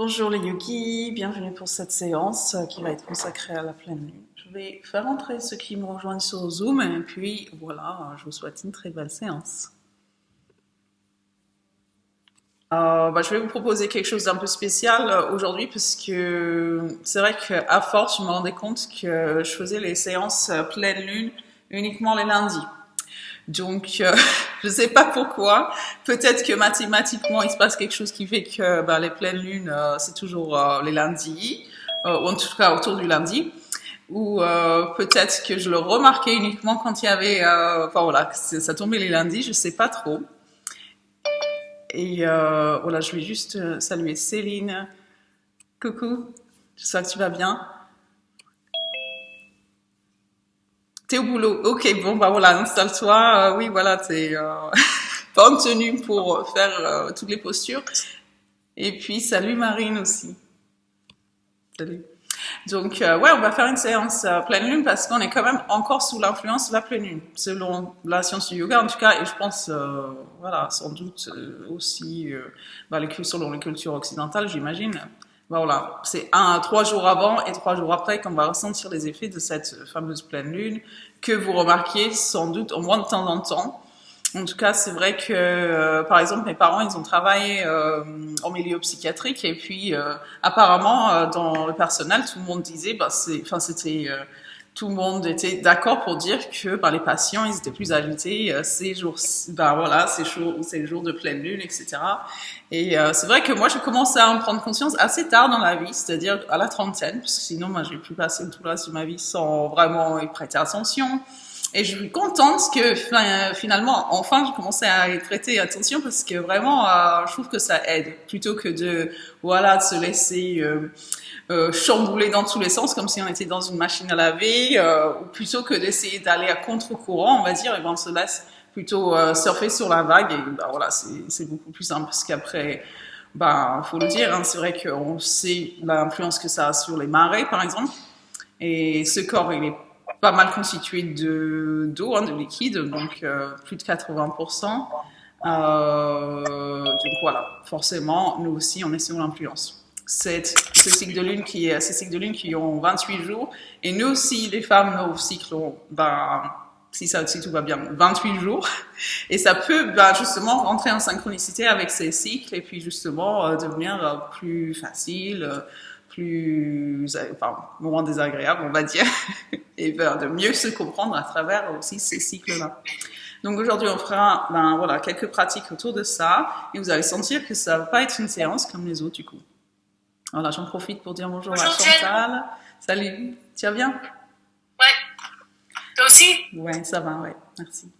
Bonjour les yogis, bienvenue pour cette séance qui va être consacrée à la pleine lune. Je vais faire entrer ceux qui me rejoignent sur Zoom et puis voilà, je vous souhaite une très belle séance. Je vais vous proposer quelque chose d'un peu spécial aujourd'hui parce que c'est vrai qu'à force, je me rendais compte que je faisais les séances pleine lune uniquement les lundis. Donc, je ne sais pas pourquoi. Peut-être que mathématiquement, il se passe quelque chose qui fait que les pleines lunes, c'est toujours les lundis, ou en tout cas autour du lundi. Ou peut-être que je le remarquais uniquement quand il y avait... enfin voilà, ça tombait les lundis, je ne sais pas trop. Et voilà, je vais juste saluer Céline. Coucou, j'espère que tu vas bien. T'es au boulot. Ok, bon, voilà, installe-toi. Oui, voilà, t'es pas en tenue pour faire toutes les postures. Et puis, salut Marine aussi. Salut. Donc, ouais, on va faire une séance pleine lune parce qu'on est quand même encore sous l'influence de la pleine lune, selon la science du yoga en tout cas, et je pense, voilà, sans doute aussi, selon les cultures occidentales, j'imagine. Voilà, c'est 3 jours avant et 3 jours après qu'on va ressentir les effets de cette fameuse pleine lune que vous remarquez sans doute au moins de temps en temps. En tout cas, c'est vrai que, par exemple, mes parents, ils ont travaillé en milieu psychiatrique et puis, apparemment, dans le personnel, tout le monde disait, tout le monde était d'accord pour dire que les patients, ils étaient plus agités ces jours, ces jours de pleine lune, etc. Et c'est vrai que moi, j'ai commencé à en prendre conscience assez tard dans la vie, c'est-à-dire à la trentaine, parce que sinon, moi, j'ai pu passer tout le reste de ma vie sans vraiment y prêter attention. Et je suis contente que finalement, enfin, j'ai commencé à y prêter attention parce que vraiment, je trouve que ça aide plutôt que de se laisser chambouler dans tous les sens comme si on était dans une machine à laver, ou plutôt que d'essayer d'aller à contre-courant, on va dire, et on se laisse plutôt surfer sur la vague. Et voilà, c'est beaucoup plus simple parce qu'après, faut le dire, hein, c'est vrai qu'on sait l'influence que ça a sur les marées, par exemple. Et ce corps, il est pas mal constitué d'eau, de liquide, donc plus de 80%. Donc voilà, forcément, nous aussi, on est sous l'influence. Ces cycles de lune qui ont 28 jours, et nous aussi, les femmes, nos cycles ont, si tout va bien, 28 jours. Et ça peut justement rentrer en synchronicité avec ces cycles et puis justement devenir plus facile, moins désagréable, on va dire, et de mieux se comprendre à travers aussi ces cycles-là. Donc aujourd'hui, on fera quelques pratiques autour de ça et vous allez sentir que ça va pas être une séance comme les autres du coup. Voilà, j'en profite pour dire bonjour à Chantal. Salut, tu vas bien? Ouais. Toi aussi? Ouais, ça va, ouais, merci.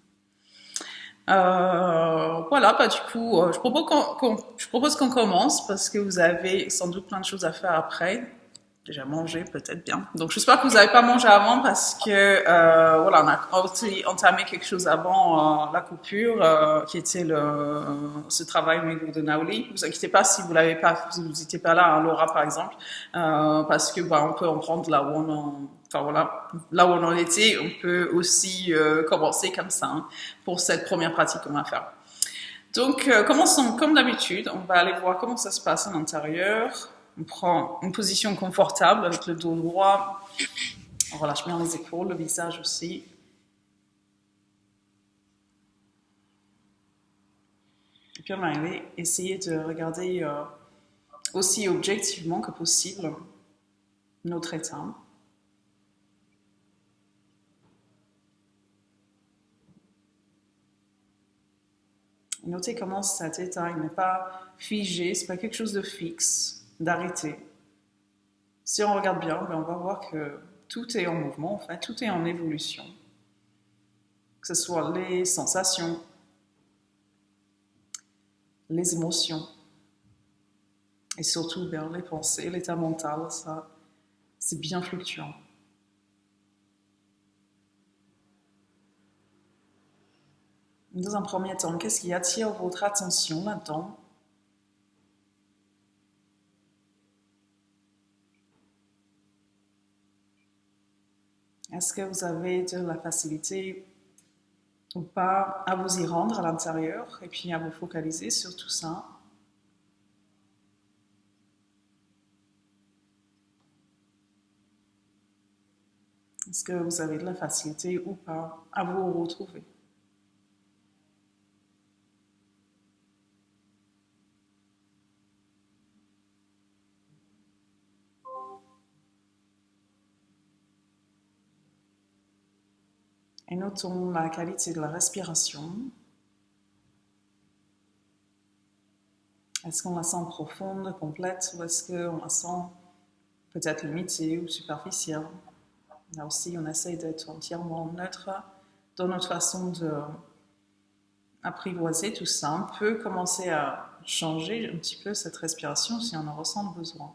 Du coup, je propose qu'on commence parce que vous avez sans doute plein de choses à faire après. Déjà mangé, peut-être bien. Donc, j'espère que vous n'avez pas mangé avant parce que, on a aussi entamé quelque chose avant la coupure, qui était ce travail au niveau de Naoli. Ne vous inquiétez pas si vous l'avez pas, si vous n'étiez pas là, hein, Laura par exemple, parce que, on peut en prendre là où là où on en était, on peut aussi commencer comme ça, hein, pour cette première pratique qu'on va faire. Donc, commençons comme d'habitude. On va aller voir comment ça se passe à l'intérieur. On prend une position confortable avec le dos droit. On relâche bien les épaules, le visage aussi. Et puis on va aller essayer de regarder aussi objectivement que possible notre état. Notez comment cet état il n'est pas figé, c'est pas quelque chose de fixe, d'arrêté. Si on regarde bien, on va voir que tout est en mouvement, en fait, tout est en évolution. Que ce soit les sensations, les émotions, et surtout les pensées, l'état mental, ça, c'est bien fluctuant. Dans un premier temps, qu'est-ce qui attire votre attention là-dedans? Est-ce que vous avez de la facilité ou pas à vous y rendre à l'intérieur et puis à vous focaliser sur tout ça? Est-ce que vous avez de la facilité ou pas à vous retrouver? Et notons la qualité de la respiration. Est-ce qu'on la sent profonde, complète, ou est-ce qu'on la sent peut-être limitée ou superficielle? Là aussi, on essaye d'être entièrement neutre dans notre façon d'apprivoiser tout ça. On peut commencer à changer un petit peu cette respiration si on en ressent le besoin.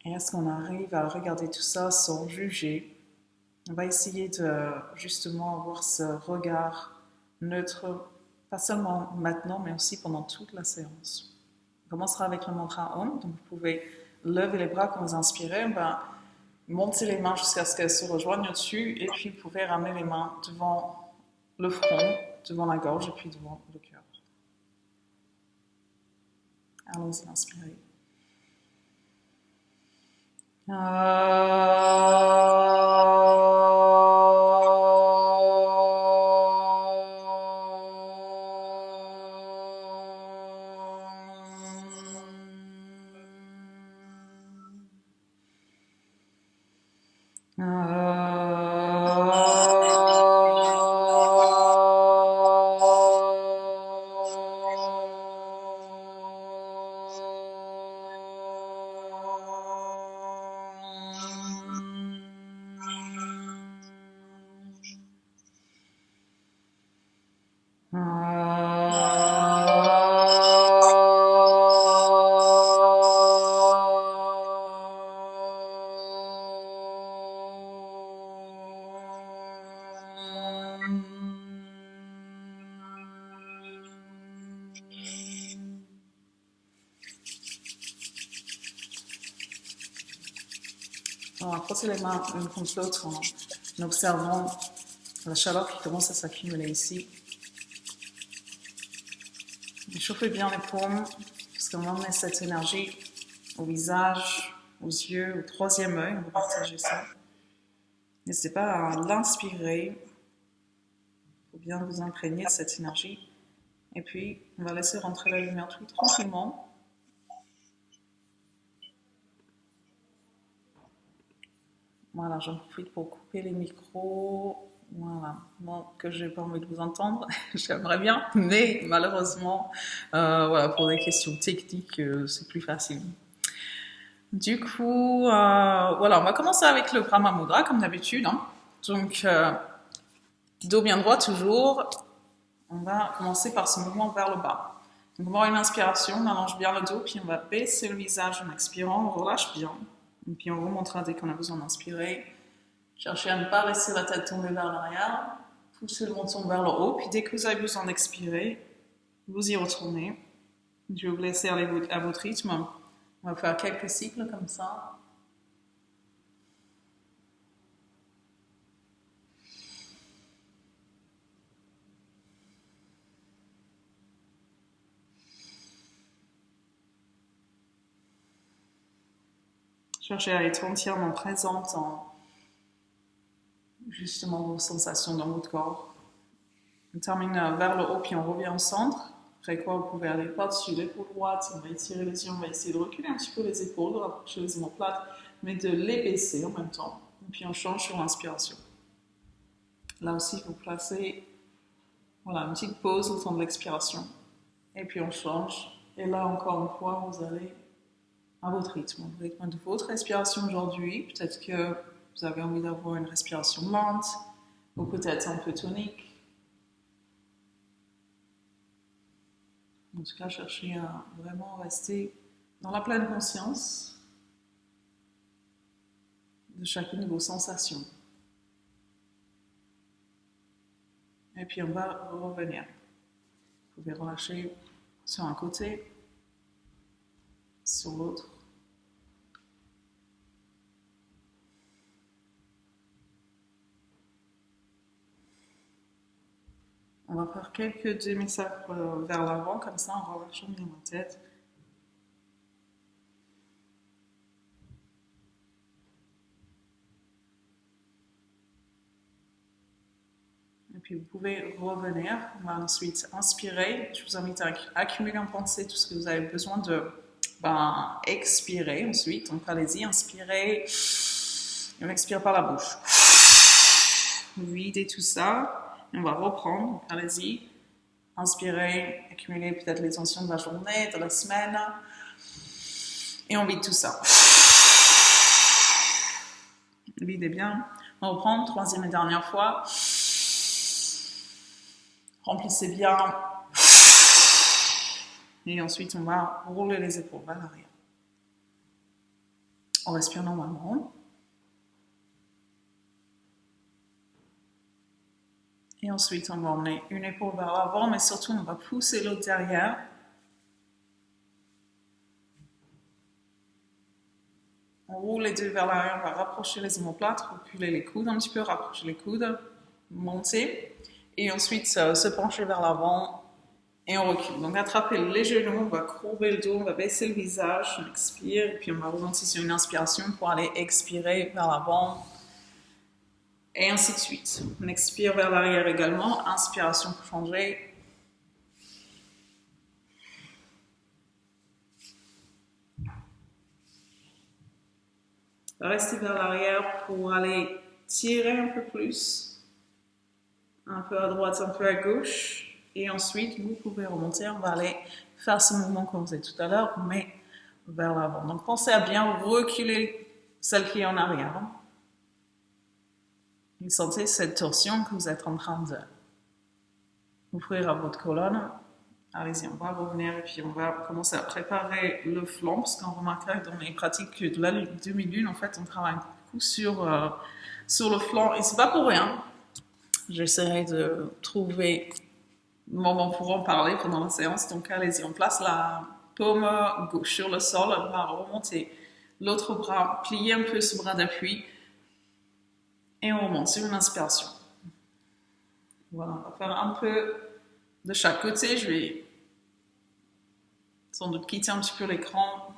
Et est-ce qu'on arrive à regarder tout ça sans juger? On va essayer de justement avoir ce regard neutre, pas seulement maintenant, mais aussi pendant toute la séance. On commencera avec le mantra Om, donc vous pouvez lever les bras quand vous inspirez, on va monter les mains jusqu'à ce qu'elles se rejoignent au-dessus, et puis vous pouvez ramener les mains devant le front, devant la gorge, et puis devant le cœur. Allons-y, inspirez. On va frotter les mains l'une contre l'autre en observant la chaleur qui commence à s'accumuler ici. Chauffez bien les paumes, parce qu'on va emmener cette énergie au visage, aux yeux, au troisième œil. On va partager ça. N'hésitez pas à l'inspirer. Il faut bien vous imprégner de cette énergie. Et puis, on va laisser rentrer la lumière tout tranquillement. Voilà, j'en profite pour couper les micros. Voilà, bon, que j'ai pas envie de vous entendre, j'aimerais bien, mais malheureusement, voilà, pour des questions techniques, c'est plus facile. Du coup, voilà, on va commencer avec le Brahma Mudra, comme d'habitude. Hein. Donc, dos bien droit toujours. On va commencer par ce mouvement vers le bas. Donc, on va avoir une inspiration, on allonge bien le dos, puis on va baisser le visage en expirant, on relâche bien. Et puis, on remontera dès qu'on a besoin d'inspirer. Cherchez à ne pas laisser la tête tomber vers l'arrière. Poussez le menton vers le haut. Puis dès que vous avez besoin d'expirer, vous y retournez. Je vais vous laisser aller à votre rythme. On va faire quelques cycles comme ça. Cherchez à être entièrement présente en justement vos sensations dans votre corps. On termine vers le haut, puis on revient au centre. Après quoi, vous pouvez aller par-dessus l'épaule droite. On va étirer les yeux, on va essayer de reculer un petit peu les épaules, de rapprocher les omoplates, mais de les baisser en même temps. Et puis on change sur l'inspiration. Là aussi, vous placez voilà, une petite pause au temps de l'expiration. Et puis on change. Et là, encore une fois, vous allez à votre rythme, au rythme de votre respiration aujourd'hui. Peut-être que vous avez envie d'avoir une respiration lente, ou peut-être un peu tonique. En tout cas, cherchez à vraiment rester dans la pleine conscience de chacune de vos sensations. Et Et puis on va revenir. Vous pouvez relâcher sur un côté, sur l'autre. On va faire quelques demi-cercles vers l'avant, comme ça, en relâchant bien la tête. Et puis vous pouvez revenir. On va ensuite inspirer. Je vous invite à accumuler en pensée tout ce que vous avez besoin de expirer ensuite. Donc allez-y, inspirez. Et on expire par la bouche. Videz tout ça. On va reprendre, allez-y, inspirez, accumulez peut-être les tensions de la journée, de la semaine, et on vide tout ça. Videz bien, on reprend, troisième et dernière fois. Remplissez bien, et ensuite on va rouler les épaules vers l'arrière. On respire normalement. Et ensuite, on va emmener une épaule vers l'avant, mais surtout, on va pousser l'autre derrière. On roule les deux vers l'arrière, on va rapprocher les omoplates, reculer les coudes un petit peu, rapprocher les coudes, monter. Et ensuite, se pencher vers l'avant et on recule. Donc, attrapez les genoux, on va courber le dos, on va baisser le visage, on expire. Et puis, on va remonter sur une inspiration pour aller expirer vers l'avant. Et ainsi de suite. On expire vers l'arrière également. Inspiration pour changer. Restez vers l'arrière pour aller tirer un peu plus. Un peu à droite, un peu à gauche. Et ensuite, vous pouvez remonter. On va aller faire ce mouvement qu'on faisait tout à l'heure, mais vers l'avant. Donc, pensez à bien reculer celle qui est en arrière. Et sentez cette torsion que vous êtes en train de ouvrir à votre colonne. Allez-y, on va revenir et puis on va commencer à préparer le flanc, parce qu'on remarquera dans les pratiques de la demi-lune, en fait, on travaille beaucoup sur le flanc. Et c'est pas pour rien. J'essaierai de trouver le moment pour en parler pendant la séance. Donc allez-y, on place la paume gauche sur le sol, on va remonter l'autre bras, plier un peu ce bras d'appui. Et on remonte sur une inspiration. Voilà, on va faire un peu de chaque côté. Je vais sans doute quitter un petit peu l'écran.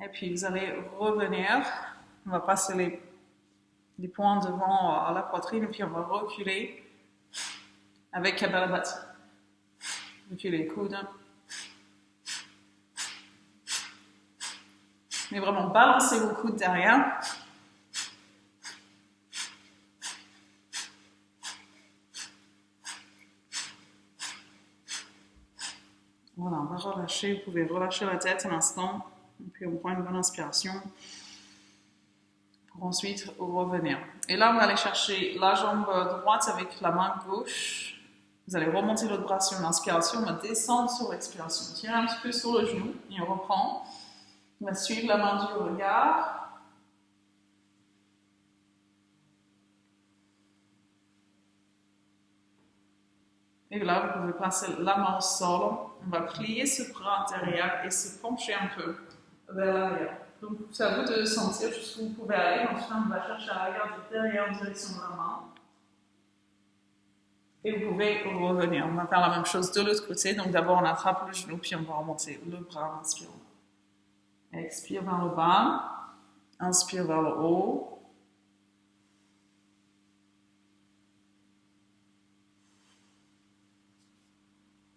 Et puis vous allez revenir. On va passer les poings devant à la poitrine et puis on va reculer avec Kapalabhati. Reculer les coudes. Mais vraiment, balancez vos coudes derrière. Voilà, on va relâcher. Vous pouvez relâcher la tête un instant. Et puis, on prend une bonne inspiration. Pour ensuite revenir. Et là, on va aller chercher la jambe droite avec la main gauche. Vous allez remonter l'autre bras sur une inspiration. On va descendre sur l'expiration. Tirez un petit peu sur le genou et on reprend. On va suivre la main du regard. Et là, vous pouvez passer la main au sol. On va plier ce bras derrière et se pencher un peu vers l'arrière. Donc, c'est à vous de sentir jusqu'où vous pouvez aller. Ensuite, on va chercher à regarder derrière en direction de la main. Et vous pouvez revenir. On va faire la même chose de l'autre côté. Donc, d'abord, on attrape le genou, puis on va remonter le bras en inspirant. Expire vers le bas, inspire vers le haut.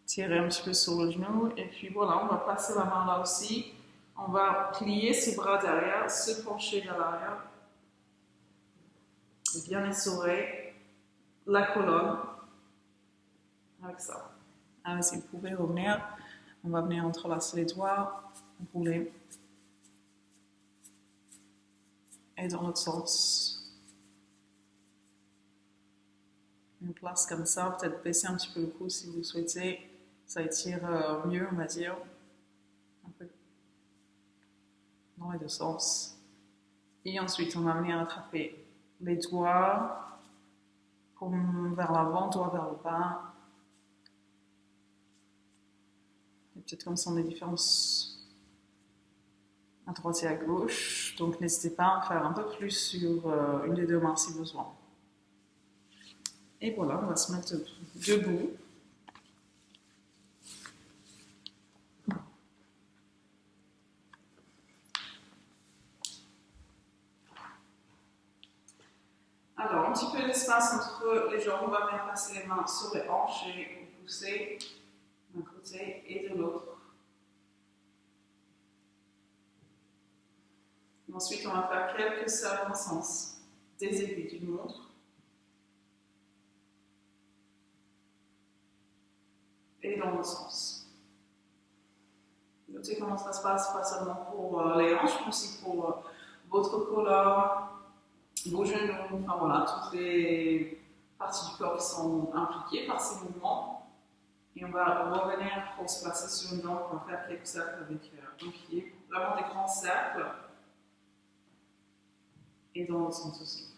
Tirez un petit peu sur le genou et puis voilà, on va passer la main là aussi. On va plier ses bras derrière, se pencher vers l'arrière. Et bien essorer la colonne avec ça. Alors, si vous pouvez revenir, on va venir entrelacer les doigts, rouler. Et dans l'autre sens. Une place comme ça, peut-être baisser un petit peu le cou si vous souhaitez. Ça étire mieux, on va dire. Un peu dans les deux sens. Et ensuite, on va venir attraper les doigts, paume vers l'avant, doigt vers le bas. Et peut-être qu'on sent des différences à droite et à gauche. Donc, n'hésitez pas à en faire un peu plus sur une des deux mains si besoin. Et voilà, on va se mettre debout. Alors, un petit peu d'espace entre les jambes, on va bien passer les mains sur les hanches et pousser d'un côté et de l'autre. Ensuite, on va faire quelques cercles en sens des aiguilles d'une montre. Et dans l'autre sens. Notez comment ça se passe, pas seulement pour les hanches, mais aussi pour votre colonne, vos genoux, enfin voilà, toutes les parties du corps qui sont impliquées par ces mouvements. Et on va revenir pour se placer sur une jambe, on va faire quelques cercles avec un pied, vraiment des grands cercles. Et dans l'autre sens aussi.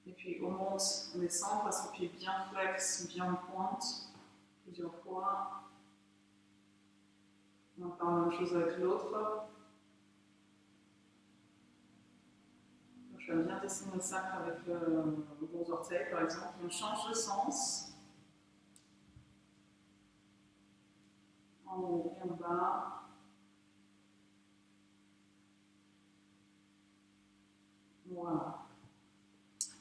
Et puis on monte, on descend, on passe le pied bien flex, bien en pointe, plusieurs fois. On va faire la même chose avec l'autre. Je vais bien dessiner le cercle avec le gros orteil par exemple. On change de sens. En haut et en bas. Voilà.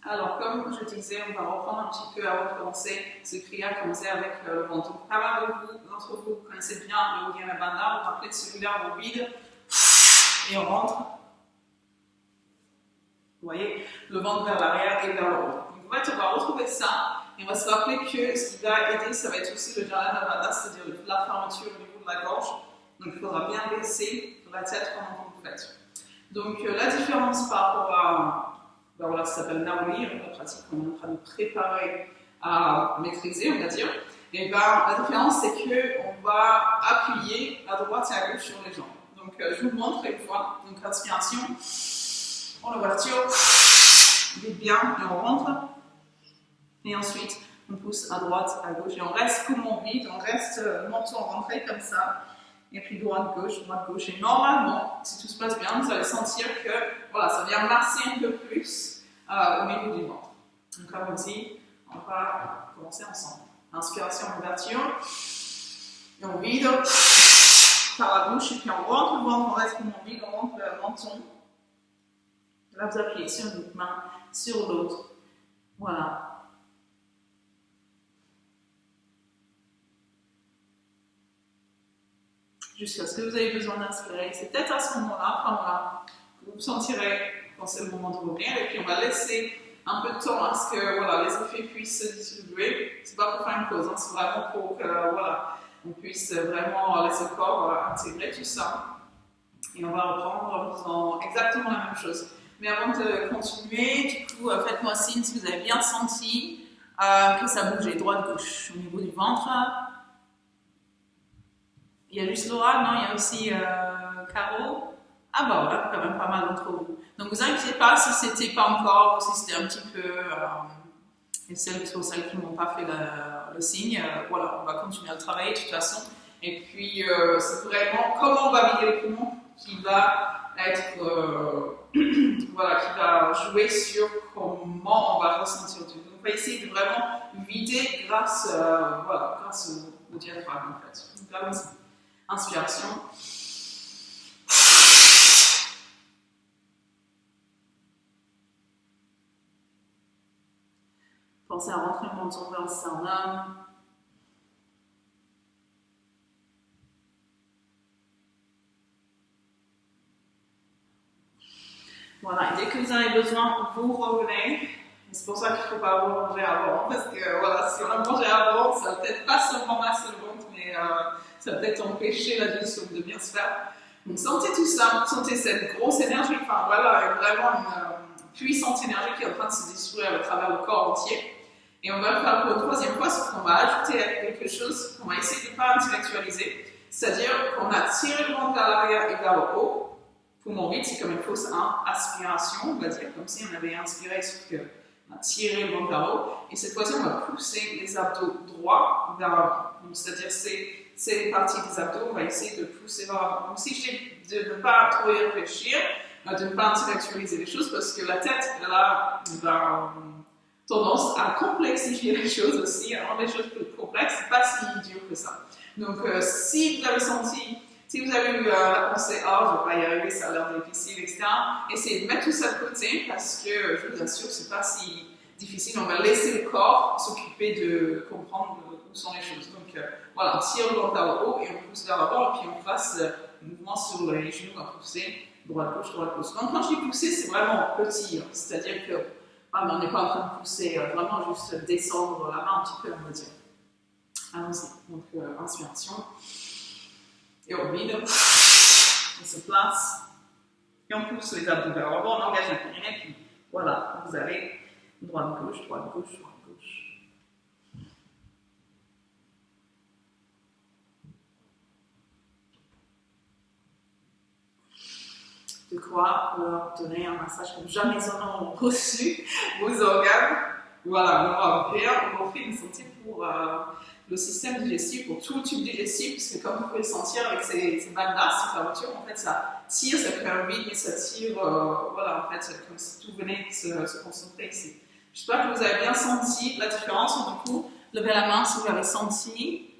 Alors, comme je disais, on va reprendre un petit peu avant de commencer ce kriya, commencer avec le ventre. Donc, pas mal d'entre vous connaissez bien le Uddiyana Bandha. Vous vous rappelez de celui-là, on vide et on rentre. Vous voyez, le ventre vers l'arrière et vers le haut. Donc, en fait, on va retrouver ça et on va se rappeler que ce qui va aider, ça va être aussi le Jnana Bandha, c'est-à-dire la fermeture au niveau de la gorge. Donc, il faudra bien baisser la tête pendant que vous le faites. Donc, la différence par rapport à ben voilà, ça s'appelle Naoli, la pratique qu'on est en train de préparer à maîtriser, on va dire. Et ben, la différence, c'est qu'on va appuyer à droite et à gauche sur les jambes. Donc, je vous montre une fois. Donc, inspiration, on ouverture, vite bien, et on rentre. Et ensuite, on pousse à droite, à gauche, et on reste poumon vide, on reste menton rentré comme ça. Et puis droite, gauche. Et normalement, si tout se passe bien, vous allez sentir que voilà, ça vient masser un peu plus au niveau du ventre. Donc allons-y, on va commencer ensemble. Inspiration, ouverture. Et on vide par la bouche. Et puis on rentre le ventre, on reste comme on vide, on rentre le menton. Là, vous appuyez sur une main, sur l'autre. Voilà. Jusqu'à ce que vous ayez besoin d'inspirer. C'est peut-être à ce moment-là, enfin voilà, que vous sentirez quand c'est le moment de revenir. Et puis on va laisser un peu de temps à ce que voilà, les effets puissent se distribuer. C'est pas pour faire une pause, hein, c'est vraiment pour que voilà, on puisse vraiment laisser le corps intégrer tout ça. Et on va reprendre en faisant exactement la même chose. Mais avant de continuer, du coup, faites-moi signe si vous avez bien senti que ça bougeait droite-gauche au niveau du ventre. Il y a juste Laura, non, il y a aussi Caro. Ah bah voilà, quand même pas mal d'entre vous. Donc vous inquiétez pas si c'était pas encore, si c'était un petit peu... et pour celles qui n'ont pas fait le signe, voilà, on va continuer à le travailler de toute façon. Et puis c'est vraiment comment on va vider les poumons qui va être... voilà, qui va jouer sur comment on va ressentir tout. Donc on va essayer de vraiment vider grâce, voilà, grâce au diaphragme en fait. Donc allons-y. Inspiration. Pensez à rentrer le menton vers le sternum. Voilà, et dès que vous en avez besoin, vous revenez. C'est pour ça qu'il ne faut pas avoir mangé avant, parce que voilà, si on a mangé avant, ça va peut-être pas seulement masser le ventre, mais ça va peut-être empêcher la digestion de bien se faire. Donc sentez tout ça, sentez cette grosse énergie, enfin voilà, vraiment une puissante énergie qui est en train de se distribuer à travers le corps entier. Et on va le faire pour une troisième fois, sauf qu'on va ajouter quelque chose qu'on va essayer de ne pas intellectualiser. C'est-à-dire qu'on a tiré le ventre vers l'arrière et vers le haut. Poumon vide, c'est comme une fausse aspiration, on va dire, comme si on avait inspiré, sauf qu'on a tiré le ventre vers le haut. Et cette fois-ci, on va pousser les abdos droits vers l'avant. C'est-à-dire, ces parties des abdos, on va essayer de pousser vers l'avant. Donc, si je dis de ne pas trop y réfléchir, de ne pas intellectualiser les choses, parce que la tête, elle a tendance à complexifier les choses aussi, à rendre les choses plus complexes, c'est pas si idiot que ça. Donc, si vous avez senti, si vous avez eu la pensée, oh, je ne vais pas y arriver, ça a l'air difficile, etc., essayez de mettre tout ça de côté, parce que je vous assure, c'est pas si difficile. On va laisser le corps s'occuper de comprendre où sont les choses. Donc, voilà, on tire le ventre vers le haut et on pousse vers l'avant, et puis on fasse un mouvement sur les genoux à pousser, droite-gauche, droite-gauche. Donc, quand je dis pousser, c'est vraiment petit, hein, c'est-à-dire que on n'est pas en train de pousser, vraiment juste descendre la main un petit peu, on va dire. Allons-y. Donc, inspiration. Et on vide. On se place. Et on pousse les abdos vers l'avant, on engage la périnée, puis voilà, vous allez droite-gauche, droite-gauche, droite-gauche. De quoi leur donner un massage comme jamais ils en ont reçu vos organes. Voilà, on va offrir une santé pour le système digestif, pour tout le tube digestif, parce que comme vous pouvez le sentir avec ces bandes-là, ces fermetures, en fait, ça tire, ça crée un vide, mais ça tire, voilà, en fait, c'est comme si tout venait se concentrer ici. J'espère que vous avez bien senti la différence. Du coup, levez la main si vous l'avez senti.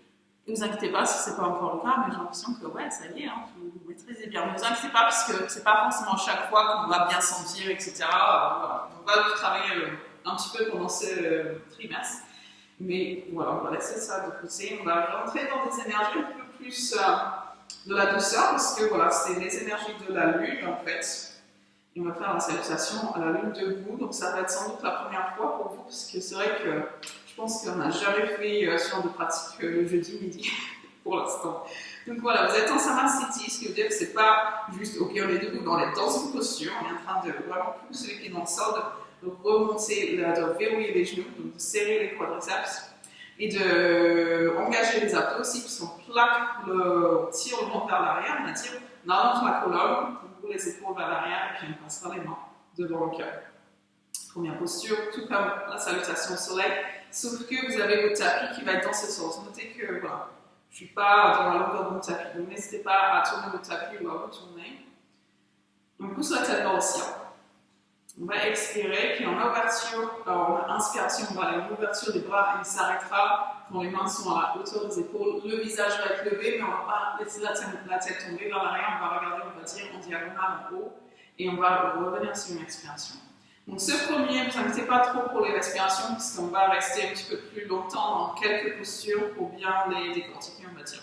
Ne vous inquiétez pas si ce n'est pas encore le cas, mais j'ai l'impression que ouais, ça y est, hein, vous maîtrisez bien. Ne vous inquiétez pas parce que ce n'est pas forcément chaque fois qu'on va bien sentir, etc. Voilà. On va travailler un petit peu pendant ce trimestre. Mais voilà, on va laisser ça de côté. On va rentrer dans des énergies un peu plus de la douceur parce que voilà, c'est les énergies de la lune en fait. Et on va faire la salutation à la lune debout. Donc ça va être sans doute la première fois pour vous parce que c'est vrai que je pense qu'on n'a jamais fait ce genre de pratique le jeudi midi pour l'instant. Donc voilà, vous êtes en Samasthiti, ce qui veut dire que c'est pas juste ok, on est debout, on est dans une posture, on est en train de vraiment pousser les pieds dans le sol, de remonter, de verrouiller les genoux, donc de serrer les quadriceps et de engager les abdos aussi, puisqu'on on tire le ventre vers l'arrière, on allonge la colonne, on ouvre les épaules vers l'arrière et puis on passera les mains devant le cœur. Première posture, tout comme la salutation au soleil, sauf que vous avez votre tapis qui va être dans ce sens. Notez que voilà, je ne suis pas dans la longueur de mon tapis, donc n'hésitez pas à tourner votre tapis ou à retourner. On pousse la tête dans le ciel. On va expirer, puis en ouverture, en inspiration, on va aller en ouverture des bras et il s'arrêtera quand les mains sont à la hauteur des épaules. Le visage va être levé, mais on ne va pas laisser la tête tomber vers l'arrière. On va regarder, on va dire, en diagonale en haut et on va revenir sur une expiration. Donc ce premier, ne vous inquiétez pas trop pour les respirations, puisqu'on va rester un petit peu plus longtemps dans quelques postures pour bien les décortiquer, on va dire.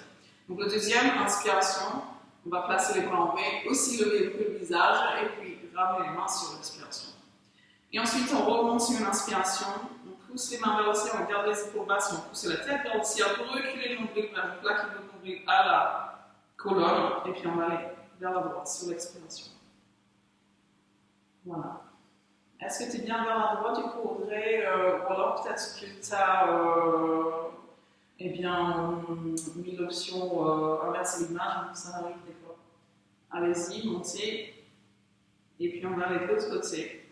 Donc le deuxième, inspiration, on va placer les bras en V, aussi lever un peu le visage, et puis ramener les mains sur l'expiration. Et ensuite, on remonte sur une inspiration, on pousse les mains vers le ciel, on garde les épaules basses, on pousse la tête vers le ciel pour reculer le nombril vers le plaque le nombril à la colonne, et puis on va aller vers la droite sur l'expiration. Voilà. Est-ce que tu es bien vers la droite du coup, Audrey, ou alors peut-être que tu as mis l'option inverser l'image, ça arrive des fois. Allez-y, montez, et puis on va aller de l'autre côté.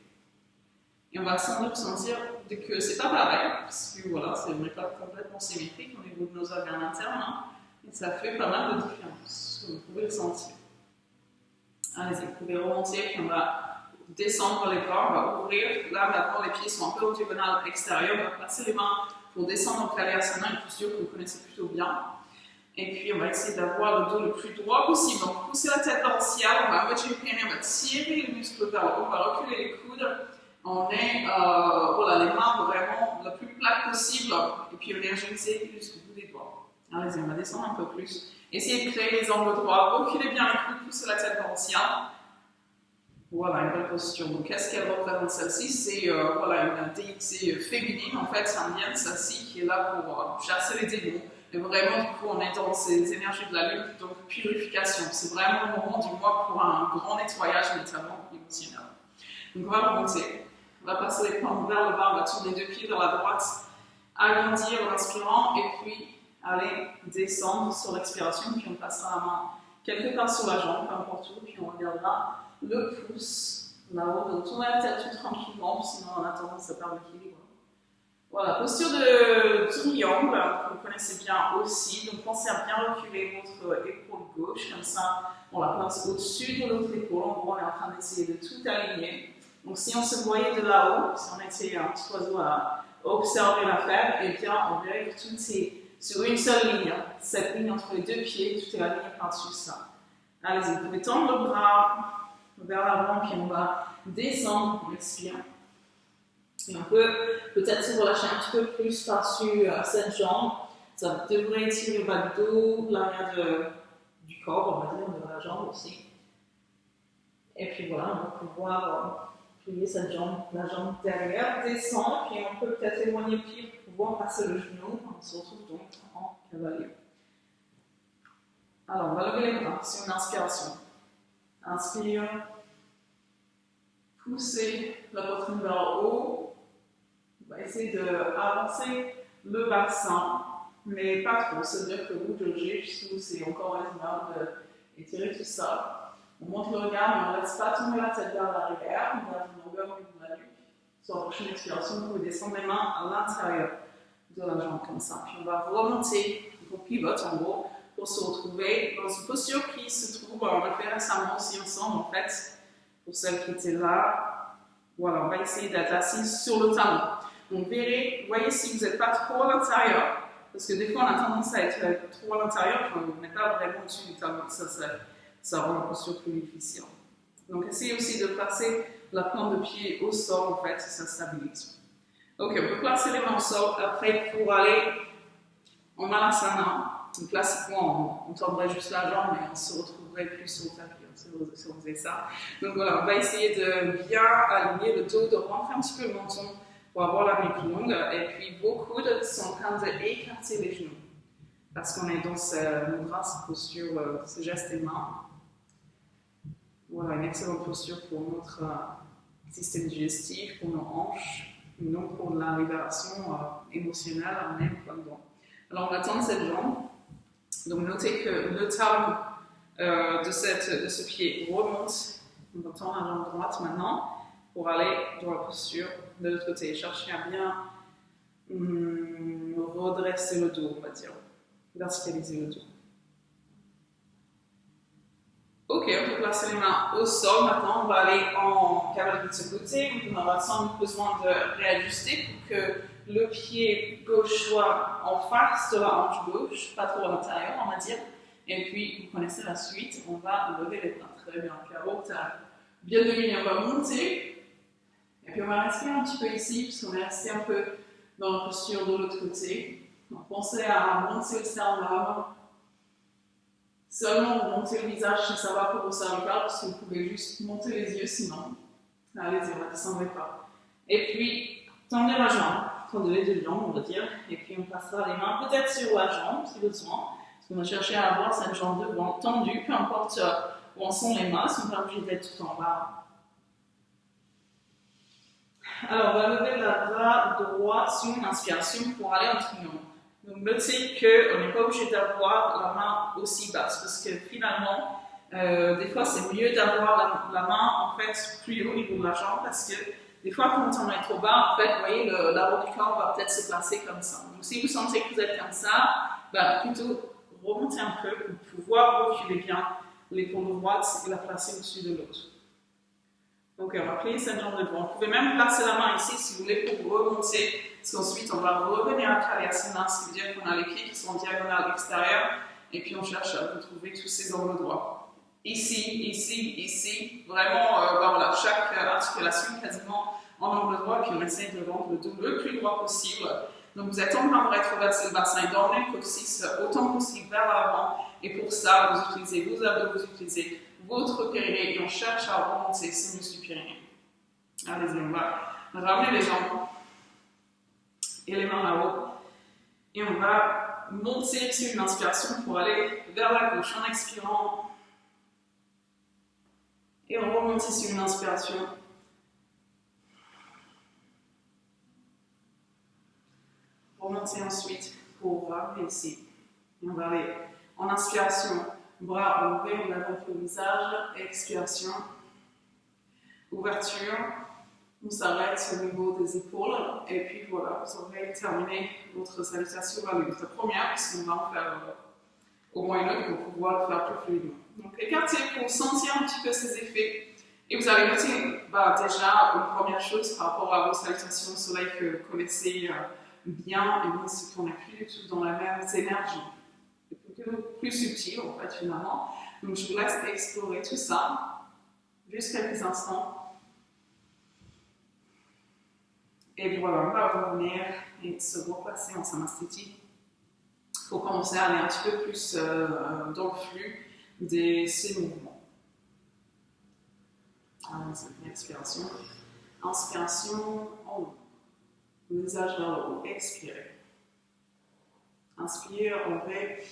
Et on va sans doute sentir que c'est pas pareil, parce que voilà, on n'est pas complètement symétrique au niveau de nos organes internes, hein, et ça fait pas mal de différence. Vous pouvez le sentir. Allez-y, vous pouvez remonter, puis on va descendre les bras, on va ouvrir. Là, maintenant, les pieds sont un peu en diagonale extérieure. On va placer les mains pour descendre en Kalyasana, une posture que vous connaissez plutôt bien. Et puis, on va essayer d'avoir le dos le plus droit possible. Donc, poussez la tête dans le ciel, on va mettre une périnée, on va tirer les muscles vers le haut, on va reculer les coudes. On est, voilà, les mains vraiment le plus plates possible. Et puis, on est énergisé jusqu'au bout des doigts. Allez-y, on va descendre un peu plus. Essayez de créer les angles droits. Reculez bien les coudes, poussez la tête dans le ciel. Voilà, une belle posture. Donc, qu'est-ce qu'elle représente celle-ci? C'est voilà, une déité féminine, en fait, indienne, celle-ci, qui est là pour chasser les démons. Et vraiment, du coup, on est dans ces énergies de la lune, donc purification. C'est vraiment le moment du mois pour un grand nettoyage, notamment émotionnel. Donc, on va remonter. On va passer les poings vers le bas, on va tourner les deux pieds vers la droite, agrandir en inspirant, et puis Allez, descendre sur l'expiration, puis on passera la main quelque part sur la jambe, peu importe où, puis on regardera le pouce là-haut. Donc tournez la tête tout tranquillement, sinon on a tendance à perdre l'équilibre. Voilà, posture de triangle, que vous connaissez bien aussi. Donc pensez à bien reculer votre épaule gauche, comme ça on la place au-dessus de l'autre épaule. En gros, on est en train d'essayer de tout aligner. Donc si on se voyait de là-haut, si on était un petit oiseau à observer l'affaire, et bien on verrait que tout est sur une seule ligne. Cette ligne entre les deux pieds, tout est aligné par-dessus ça. Allez-y, vous pouvez tendre le bras vers l'avant, puis on va descendre, on expire. Et on peut peut-être se relâcher un petit peu plus par-dessus cette jambe. Ça devrait étirer le bas du dos, l'arrière du corps, on va dire, de la jambe aussi. Et puis voilà, on va pouvoir plier cette jambe, la jambe derrière, descendre, puis on peut peut-être éloigner le pied pour pouvoir passer le genou. On se retrouve donc en cavalier. Alors, on va lever les bras, c'est une inspiration. Inspire, poussez la poitrine vers le haut. On va essayer d'avancer le bassin, mais pas trop. C'est-à-dire que vous jaugez jusqu'où c'est encore raisonnable d'étirer tout ça. On monte le regard, mais on ne laisse pas tomber la tête vers l'arrière. On garde une longueur au niveau de la nuque. Sur la prochaine expiration, vous pouvez descendre les mains à l'intérieur de la jambe comme ça. Puis on va remonter vos pivotes en gros pour se retrouver dans une posture qui se trouve, on l'a fait récemment aussi ensemble en fait, pour celles qui étaient là. Voilà, on va essayer d'être assis sur le talon. Donc verrez, voyez si vous n'êtes pas trop à l'intérieur, parce que des fois on a tendance à être trop à l'intérieur, quand on n'est pas vraiment au-dessus du talon, ça rend la posture plus difficile. Donc essayez aussi de placer la plante de pied au sol en fait, ça stabilise. Ok, on peut placer les mains au sol, après pour aller en Malasana. Donc classiquement, on tendrait juste la jambe et on se retrouverait plus sur le tapis si on faisait ça. Donc voilà, on va essayer de bien aligner le dos, de rentrer un petit peu le menton pour avoir la nuque longue. Et puis vos coudes sont en train d'écarter les genoux. Parce qu'on est dans ce mudra, cette posture, ce geste des mains. Voilà, une excellente posture pour notre système digestif, pour nos hanches, et non pour la libération émotionnelle en même temps. Alors on va tendre cette jambe. Donc notez que le talon de ce pied remonte. On va tendre la jambe droite maintenant pour aller dans la posture de l'autre côté. Cherchez à bien redresser le dos, on va dire. Verticaliser le dos. Ok, on peut placer les mains au sol. Maintenant, on va aller en cavalerie de ce côté. On aura sans doute besoin de réajuster pour que le pied gauche soit en face de la hanche gauche, pas trop à l'intérieur, on va dire. Et puis, vous connaissez la suite, on va lever les bras. Très bien, Caro, tu as bien dominé. On va monter. Et puis, on va respirer un petit peu ici, puisqu'on est resté un peu dans la posture de l'autre côté. Donc, pensez à monter le sternum. Seulement monter le visage si ça va pour vos cervicales, parce que vous pouvez juste monter les yeux sinon. Allez-y, on ne descendrait pas. Et puis, tendez la jambe, tendez les deux jambes, on va dire, et puis on passera les mains peut-être sur la jambe, si besoin, parce qu'on va chercher à avoir cette jambe devant tendue, peu importe où en sont les mains, si on n'est pas obligé d'être tout en bas. Alors, on va lever le bras droit sur une inspiration pour aller en triangle. Donc, notez qu'on n'est pas obligé d'avoir la main aussi basse, parce que finalement, des fois, c'est mieux d'avoir la main en fait plus haut au niveau de la jambe, parce que des fois, quand on est trop bas, en fait, vous voyez, la haut du corps va peut-être se placer comme ça. Donc, si vous sentez que vous êtes comme ça, plutôt remontez un peu pour pouvoir reculer bien l'épaule droite et la placer au-dessus de l'autre. Donc, on va plier cette jambe devant. Vous pouvez même placer la main ici si vous voulez pour remonter. Parce qu'ensuite, on va revenir à Kalyasana, ce qui veut dire qu'on a les pieds qui sont en diagonale à l'extérieur. Et puis, on cherche à retrouver tous ces angles droits. Ici, ici, ici. Vraiment, voilà, chaque articulation quasiment en angle droit. Puis, on essaie de rendre le dos le plus droit possible. Donc, vous êtes en train de rétroverser le bassin et d'emmener le coccyx autant que possible vers l'avant. Et pour ça, vous utilisez vos abdos, vous utilisez votre périnée et on cherche à remonter ces muscles du périnée. Allez-y, on va ramener les jambes et les mains là-haut. Et on va monter sur une inspiration pour aller vers la gauche en expirant. Et on remonte sur une inspiration. Remonter ensuite pour ramener ici. Et on va aller en inspiration, bras ouverts, on lève le visage, expiration, ouverture, on s'arrête au niveau des épaules, et puis voilà, vous aurez terminé votre salutation à la première, puisqu'on va en faire au moins une autre pour pouvoir le faire plus fluidement. Donc écartez pour sentir un petit peu ces effets. Et vous allez noter déjà une première chose par rapport à vos salutations au soleil que vous connaissez bien, et bien c'est qu'on n'est plus du tout dans la même énergie. Plus subtil en fait finalement. Donc je vous laisse explorer tout ça, juste quelques instants. Et voilà, on va revenir et se replacer en samasthiti pour commencer à aller un petit peu plus dans le flux de ces mouvements. Alors, c'est une expiration. Inspiration en haut. Le visage vers le haut. Expirez. Inspire, ouvrez.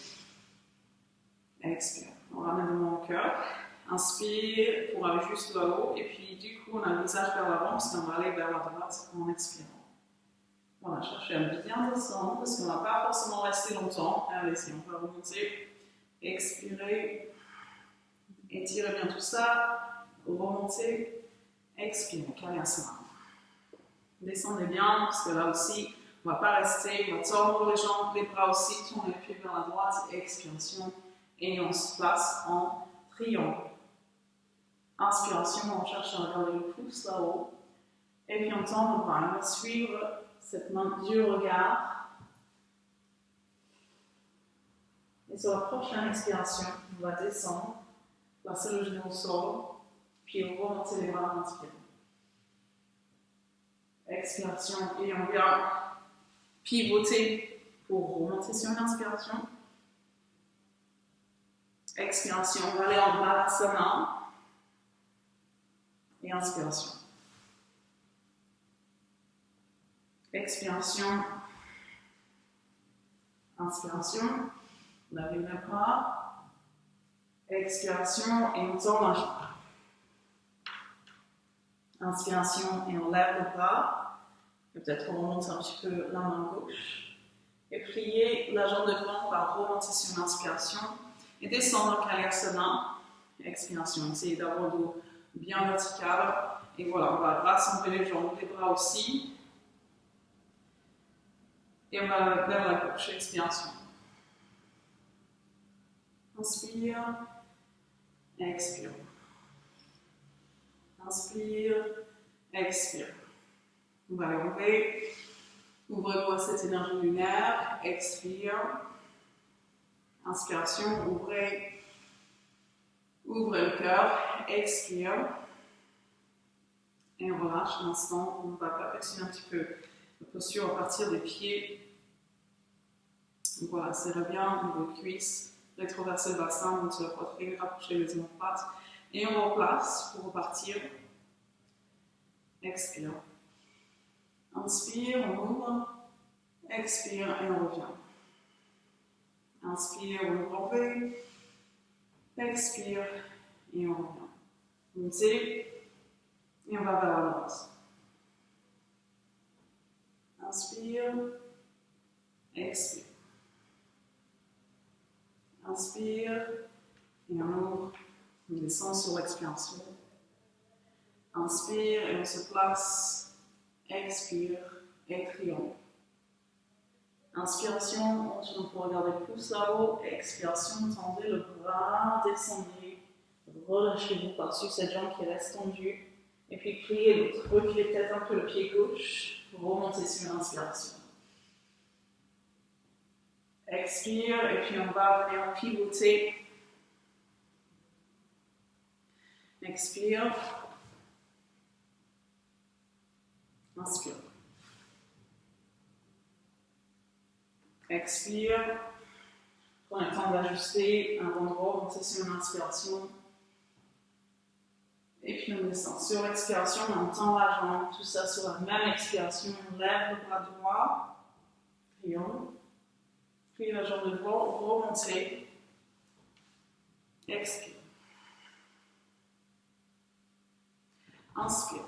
Expire. On ramène le au cœur. Inspire pour aller juste là-haut. Et puis, du coup, on a le visage vers l'avant parce qu'on va aller vers la droite en expirant. Voilà, cherchez à bien descendre parce qu'on ne va pas forcément rester longtemps. Allez-y, on va remonter. Expirez. Étirez bien tout ça. Remontez. Expirez. Kalyasana. Descendez bien parce que là aussi, on ne va pas rester. On va tordre les jambes, les bras aussi. Tournez les pieds vers la droite. Expiration. Et on se place en triangle. Inspiration, on cherche à regarder le pouce là-haut. Et puis on tend le bras. On va suivre cette main du regard. Et sur la prochaine expiration, on va descendre, placer le genou au sol, puis remonter les bras en inspirant. Expiration, et on vient pivoter pour remonter sur une inspiration. Expiration, on va aller en balasana. Et inspiration. Expiration. Inspiration. Lavez les bras. Expiration et on tend la jambe. Inspiration et on lève le bras. Et peut-être on remonte un petit peu la main gauche. Et plier la jambe devant, on va remonter sur une inspiration. Et descendre en Kalyasana. Expiration. Essayez d'avoir le dos bien vertical. Et voilà, on va rassembler les jambes, les bras aussi. Et on va vers la gauche. Expiration. Inspire. Expire. Inspire. Expire. On va lever. Ouvrez-vous à cette énergie lunaire. Expire. Inspiration. Ouvrez. Ouvrez le cœur. Expire. Et on relâche un instant. On va perfectionner un petit peu la posture à partir des pieds. Donc voilà, serrez bien vos cuisses. Rétroversez le bassin, monter la poitrine, rapprochez les omoplates. Et on replace pour repartir. Expire. Inspire, on ouvre. Expire et on revient. Inspire, on ouvre. Expire et on revient. Montez et on va vers la droite. Inspire. Expire. Inspire et on ouvre. On descend sur l'expiration. Inspire et on se place. Expire et triangle. Inspiration, on tourne pour regarder le pouce là-haut. Expiration, tendez le bras, descendez. Relâchez-vous par-dessus cette jambe qui reste tendue. Et puis pliez l'autre. Reculez peut-être un peu le pied gauche. Remontez sur l'inspiration. Expire et puis on va venir pivoter. Expire. Inspire. Expire. Prenez le temps d'ajuster un endroit, montez sur une inspiration. Et puis on descend. Sur l'expiration, on tend la jambe. Tout ça sur la même expiration. On lève le bras droit. Triangle. Puis la jambe devant, remontez. Expire. Inspire.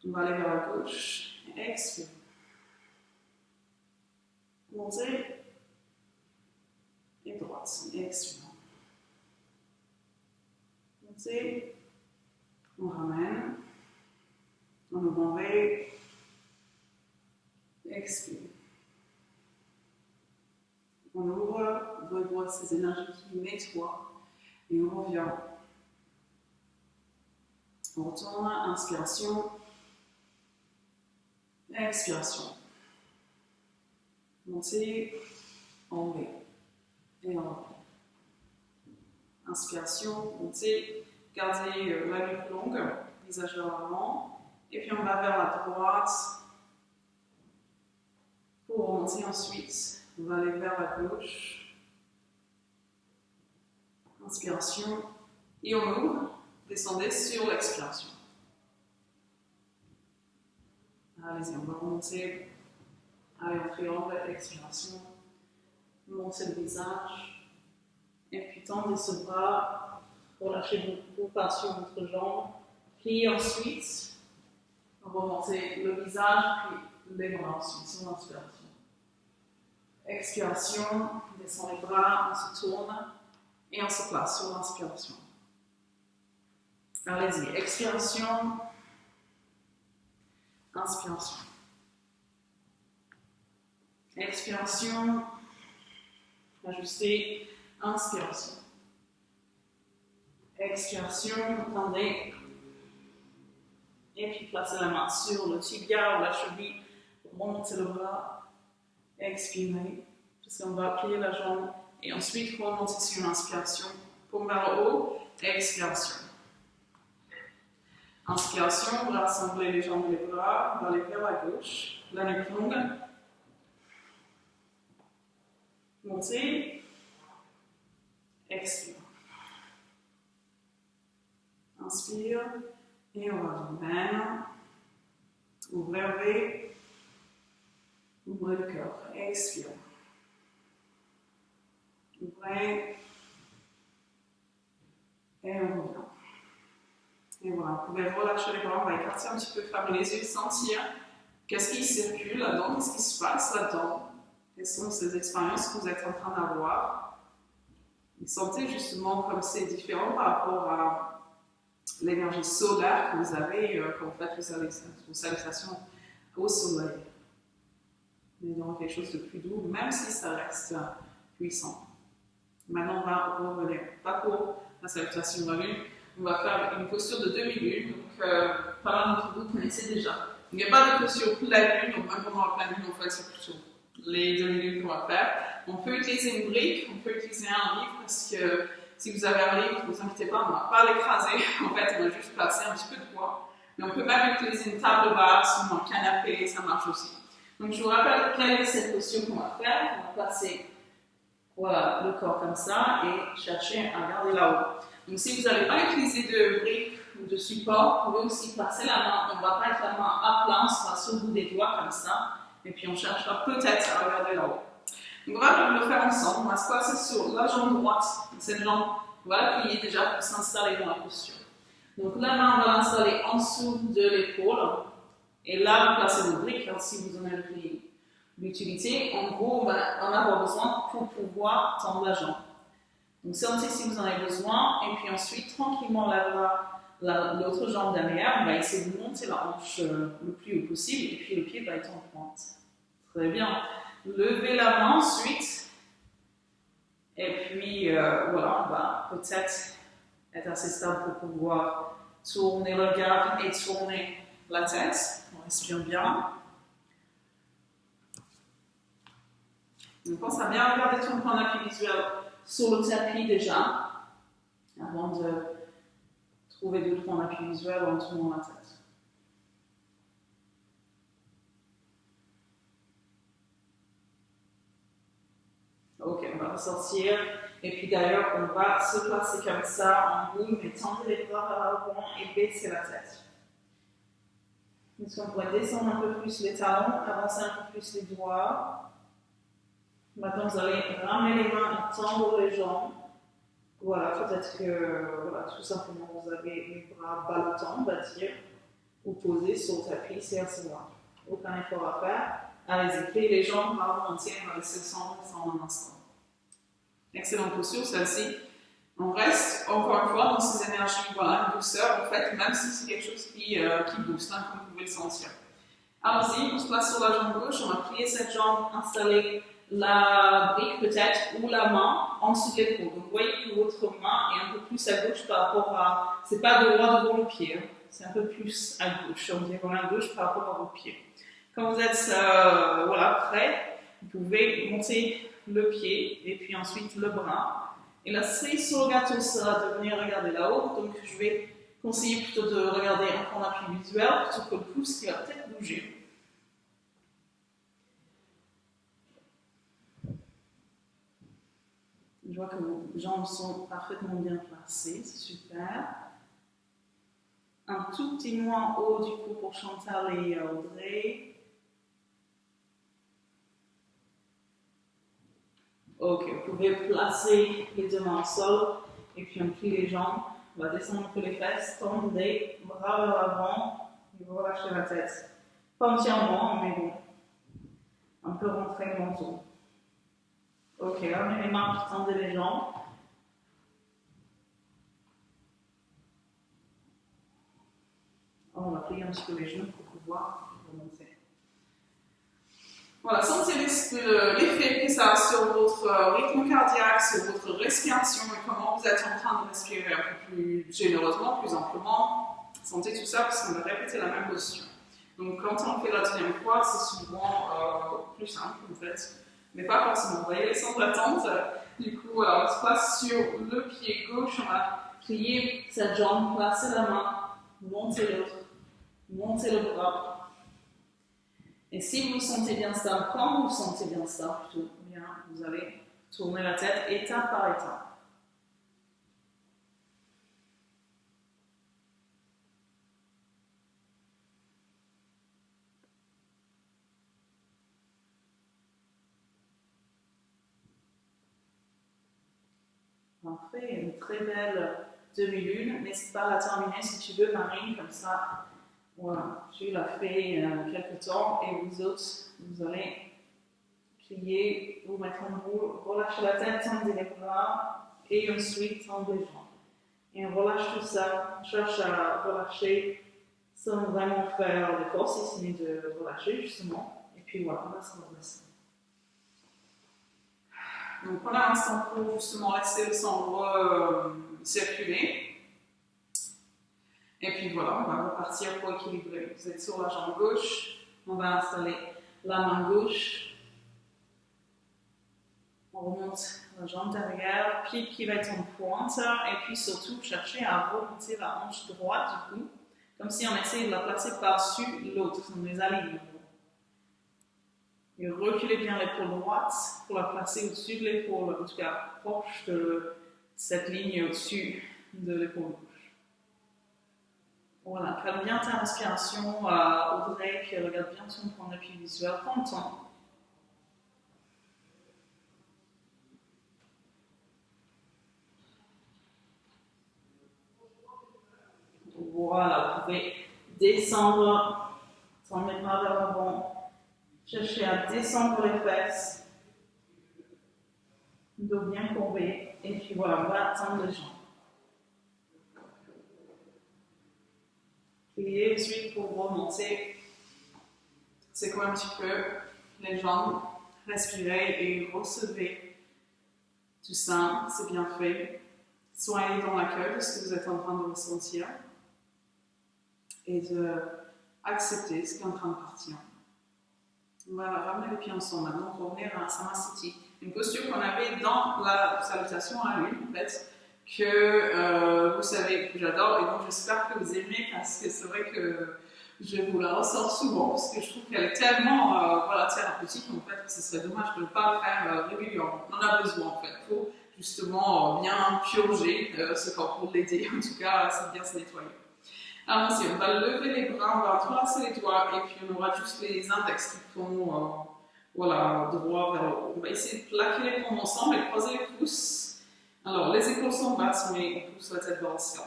On va aller vers la gauche. Expire. montez, et droite, expire. Montez, on ramène, on ouvre en V, expire. On ouvre, on revoit ces énergies qui nettoient, et on revient. On retourne, inspiration, expiration. Montez, en V, et on revient. Inspiration, montez, gardez la nuque longue, visage vers l'avant, et puis on va vers la droite pour remonter ensuite. On va aller vers la gauche. Inspiration, et on ouvre, descendez sur l'expiration. Allez-y, on va remonter. Allez, on triangle, expiration. Montez le visage. Et puis tendez ce bras, relâchez vos pas sur votre jambe. Pliez ensuite, remontez le visage, puis les bras ensuite, sur l'inspiration. Expiration, on descend les bras, on se tourne et on se place sur l'inspiration. Allez-y, expiration, inspiration. Expiration, ajustez, inspiration. Expiration, tendez. Et puis placez la main sur le tibia ou la cheville, remontez le bras, expirez, parce qu'on va plier la jambe, et ensuite remontez sur l'inspiration, paume vers le haut, expiration. Inspiration, on va rassembler les jambes et les bras, on va aller vers la gauche, la nuque longue. Montez, expire. Inspire, et on va même. Ouvrez le cœur, expire. Ouvrez, et on revient. Et voilà, vous pouvez relâcher les bras, on va écarter un petit peu, fermer les yeux, sentir qu'est-ce qui circule là-dedans, qu'est-ce qui se passe là-dedans, quelles sont ces expériences que vous êtes en train d'avoir. Et sentez justement comme c'est différent par rapport à l'énergie solaire que vous avez quand vous faites vos salutations au soleil. Mais dans quelque chose de plus doux, même si ça reste puissant. Maintenant, on va revenir. Pas pour la salutation de la lune. On va faire une posture de demi-lune, donc pas mal d'entre vous connaissez déjà. Il n'y a pas de posture pleine lune, donc même pendant la pleine lune, on fait c'est plutôt les demi-lunes qu'on va faire. On peut utiliser une brique, on peut utiliser un livre, parce que si vous avez un livre, ne vous inquiétez pas, on ne va pas l'écraser, en fait, on va juste placer un petit peu de poids. Mais on peut même utiliser une table basse ou un canapé, ça marche aussi. Donc je vous rappelle quelle est cette posture qu'on va faire. On va placer voilà, le corps comme ça et chercher à garder là-haut. Donc si vous n'avez pas utilisé de briques ou de support, vous pouvez aussi placer la main. On ne va pas être la main à plat, on sera sur le bout des doigts comme ça. Et puis on cherchera peut-être à regarder là-haut. Donc on va le faire ensemble. On va se placer sur la jambe droite. Cette jambe, on va la plier déjà pour s'installer dans la posture. Donc la main, on va l'installer en dessous de l'épaule. Et là, vous placez vos briques, hein, si vous en avez l'utilité. En gros, on va en avoir besoin pour pouvoir tendre la jambe. Donc sentez si vous en avez besoin. Et puis ensuite, tranquillement, l'autre jambe derrière. On va essayer de monter la hanche le plus haut possible. Et puis le pied va être en pointe. Très bien. Levez la main ensuite. Et puis, voilà, on va peut-être être assez stable pour pouvoir tourner le regard et tourner la tête. On respire bien. On pense à bien regarder ton point d'appui visuel sur le tapis déjà, avant de trouver d'autres points d'appui visuel en tournant la tête. Ok, on va ressortir. Et puis d'ailleurs, on va se placer comme ça en boule, mais tendre les bras vers l'avant et baisser la tête. Est-ce qu'on pourrait descendre un peu plus les talons, avancer un peu plus les doigts. Maintenant, vous allez ramener les mains et tendre les jambes. Voilà, peut-être que voilà, tout simplement vous avez les bras ballottants, on va dire, ou posés sur le tapis, c'est assez loin. Aucun effort à faire. Allez-y, pliez les jambes, bras entiers, on va laisser le sang un instant. Excellente posture, celle-ci. On reste, encore une fois, dans ces énergies, voilà, une douceur, en fait, même si c'est quelque chose qui booste, hein, comme vous pouvez le sentir. Allons-y, on se place sur la jambe gauche, on va plier cette jambe, installer la brique peut-être, ou la main en dessous de l'épaule. Donc, vous voyez que votre main est un peu plus à gauche par rapport à... C'est pas droit devant le pied, hein. C'est un peu plus à gauche, on dirait à gauche par rapport à vos pieds. Quand vous êtes voilà, prêt, vous pouvez monter le pied et puis ensuite le bras. Et la cerise sur le gâteau sera de venir regarder là-haut. Donc je vais conseiller plutôt de regarder en appui visuel plutôt que le pouce qui va peut-être bouger. Je vois que vos jambes sont parfaitement bien placées, c'est super. Un tout petit moins haut du coup pour Chantal et Audrey. Ok, vous pouvez placer les deux mains au sol et puis on plie les jambes. On va descendre un peu les fesses, tendre les bras vers l'avant et relâcher la tête. Pas entièrement, mais bon. Un peu rentrer le menton. Ok, ramenez les mains pour tendre les jambes. On va plier un petit peu les genoux pour pouvoir remonter. Voilà, sentez l'effet que ça a sur votre rythme cardiaque, sur votre respiration et comment vous êtes en train de respirer un peu plus généreusement, plus amplement. Sentez tout ça parce qu'on va répéter la même posture. Donc quand on fait la deuxième fois, c'est souvent plus simple en fait, mais pas forcément. Vous voyez les sons d'attente. Du coup, on se place sur le pied gauche, on va plier cette jambe, placer la main, monter l'autre, monter le bras. Et si vous vous sentez bien stable, quand vous vous sentez bien stable, plutôt bien, vous allez tourner la tête étape par étape. Parfait, une très belle demi-lune. N'hésite pas à la terminer si tu veux, Marine, comme ça. Voilà, tu l'as fait quelques temps et vous autres, vous allez plier, vous mettre en boule, relâchez la tête, tendez les bras et ensuite tendez les jambes. Et on relâche tout ça, on cherche à relâcher sans vraiment faire d'effort, si ce n'est de relâcher justement. Et puis voilà, on va se redresser. Donc on a un instant pour justement laisser le sang circuler. Et puis voilà, on va repartir pour équilibrer. Vous êtes sur la jambe gauche, on va installer la main gauche. On remonte la jambe derrière, pied qui va être en pointe, et puis surtout chercher à remonter la hanche droite du coup, comme si on essayait de la placer par-dessus l'autre, on les aligne. Et reculez bien l'épaule droite pour la placer au-dessus de l'épaule, en tout cas proche de cette ligne au-dessus de l'épaule gauche. Voilà, calme bien ta respiration, Audrey, puis regarde bien ton point d'appui visuel, prends le temps. Voilà, vous pouvez descendre, tendre les bras vers l'avant, chercher à descendre les fesses, dos bien courbé, et puis voilà, on va tendre les jambes. Et ensuite, pour remonter, c'est quoi un petit peu les jambes, respirez et recevez tout ça, c'est bien fait. Soyez dans l'accueil de ce que vous êtes en train de ressentir et d'accepter ce qui est en train de partir. On va ramener les pieds ensemble maintenant pour revenir à Samasthiti, une posture qu'on avait dans la salutation à lune en fait, que vous savez que j'adore et donc j'espère que vous aimez parce que c'est vrai que je vous la ressors souvent parce que je trouve qu'elle est tellement voilà, thérapeutique en fait que ce serait dommage de ne pas le faire régulièrement. On en a besoin en fait pour justement bien purger ce corps, pour l'aider en tout cas c'est bien se nettoyer. Alors ici, on va lever les bras, on va entrelacer les doigts et puis on aura juste les index qui font voilà, droit vers le haut. On va essayer de plaquer les paumes ensemble et croiser les pouces. Alors les épaules sont basses mais on pousse la tête vers le ciel.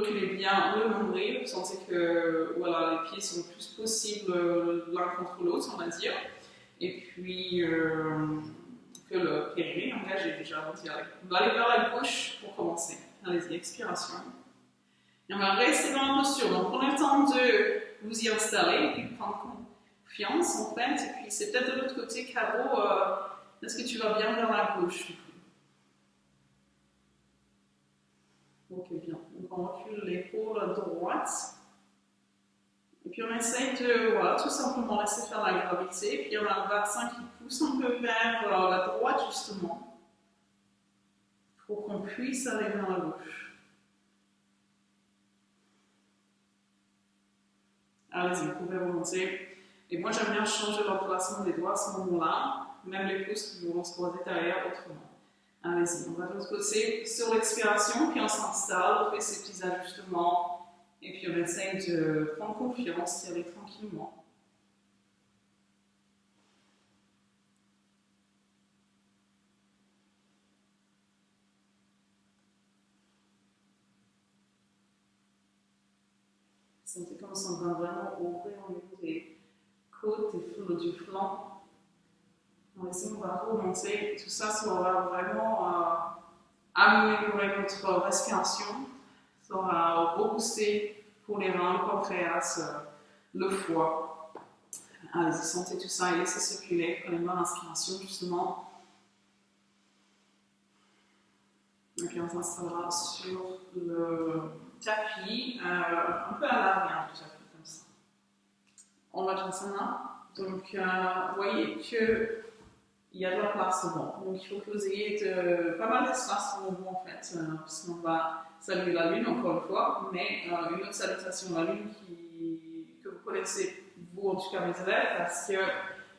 reculez bien le nombril, vous sentez que voilà, les pieds sont le plus possible l'un contre l'autre, on va dire. Et puis que le périnée engagé déjà avant d'y aller. On va aller vers la gauche pour commencer. Allez-y, expiration. Et on va rester dans la posture. Donc prenez le temps de vous y installer, puis prendre confiance en fait. Et puis c'est peut-être de l'autre côté, Caro, est-ce que tu vas bien vers la gauche? Ok, bien. Donc on recule l'épaule à droite. Et puis on essaye de, voilà, tout simplement laisser faire la gravité. Puis on a le bassin qui pousse un peu vers la droite justement. Pour qu'on puisse aller vers la gauche. Allez-y, vous pouvez remonter. Et moi, j'aime bien changer l'emplacement des doigts à ce moment-là, même les pouces qui vont se croiser derrière autrement. Allez-y, on va de l'autre côté sur l'expiration, puis on s'installe, on fait ces petits ajustements, et puis on essaye de prendre confiance, d'y aller tranquillement. Sentez comme ça, on va vraiment ouvrir au niveau des côtes et du flanc. Ici, on va remonter. Tout ça, ça va vraiment améliorer notre respiration. Ça va rebooster pour les reins, le pancréas, le foie. Allez-y, sentez tout ça et laissez circuler. Prenez bien l'inspiration, justement. Et puis, on s'installera sur le tapis, un peu à l'arrière du tapis, comme ça. On va Vajrasana. Donc, vous voyez que il y a de la place devant. Donc, il faut que vous ayez pas mal d'espace devant vous, en fait, parce qu'on va saluer la Lune, encore une fois, mais une autre salutation à la Lune que vous connaissez, vous, en tout cas, mes élèves, parce que